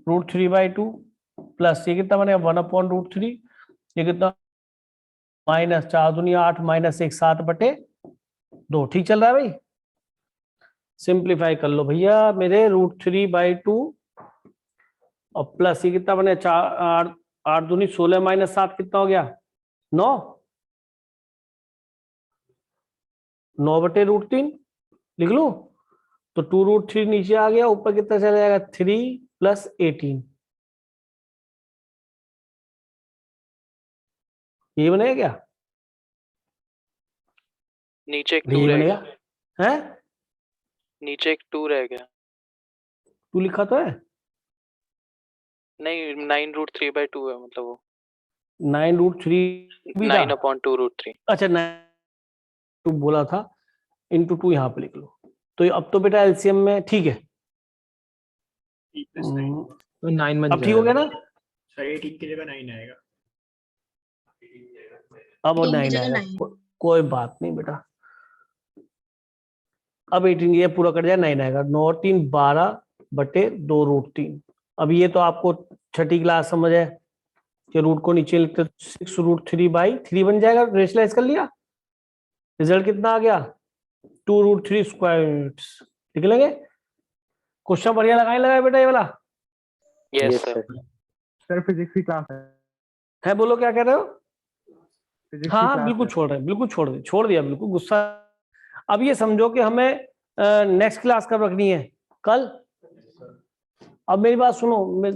√3/2 प्लस ये कितना बनेगा 1/√3, ये कितना माइनस 4 दूनी 8 माइनस 1 7/2। ठीक चल रहा है भाई? सिंप्लीफाई कर लो भैया मेरे, √3/2 और प्लस ये कितना बने 4 8 दूनी 16 माइनस 7 कितना हो गया 9 9/√3 लिख लो, तो 2√3 नीचे आ गया, ऊपर कितना चला जाएगा 3 प्लस 18, ये बनेगा क्या?
नीचे एक 2
ये
रह
बनेगा
गया,
है,
नीचे एक 2 रह गया,
तू लिखा तो है
नहीं 9√3/2 है, मतलब वो
9√3
9/2√3।
अच्छा 9 तू बोला था, इंटू 2 यहाँ पे लिख लो, तो अब तो बेटा एलसीएम में ठीक है,
तो 9 बन
अब ठीक हो गया ना?
सर 8 की जगह 9 आएगा।
अब वो
2 की
9
जगह
आएगा,
9।
कोई बात नहीं बेटा, अब 18 ये पूरा कट जाए 9 आएगा, 9 और 3 12/2√3। अब ये तो आपको छठी क्लास समझ है कि रूट को नीचे लिखते 6√3/3 बन जाएगा, रेशनलाइज कर लिया, रिजल्ट कितना आ गया 2√3 स्क्वायर। लिख लेंगे, क्वेश्चन बढ़िया लगाए बेटा ये वाला
यस सर।
सर फिजिक्स की क्लास
है, बोलो क्या कह रहे हो?
फिजिक्स
हाँ
की
हाँ
क्लास
बिल्कुल
है।
छोड़ रहे, बिल्कुल छोड़ दिया बिल्कुल गुस्सा। अब ये समझो कि हमें नेक्स्ट क्लास कब रखनी है? कल। अब मेरी बात सुनो,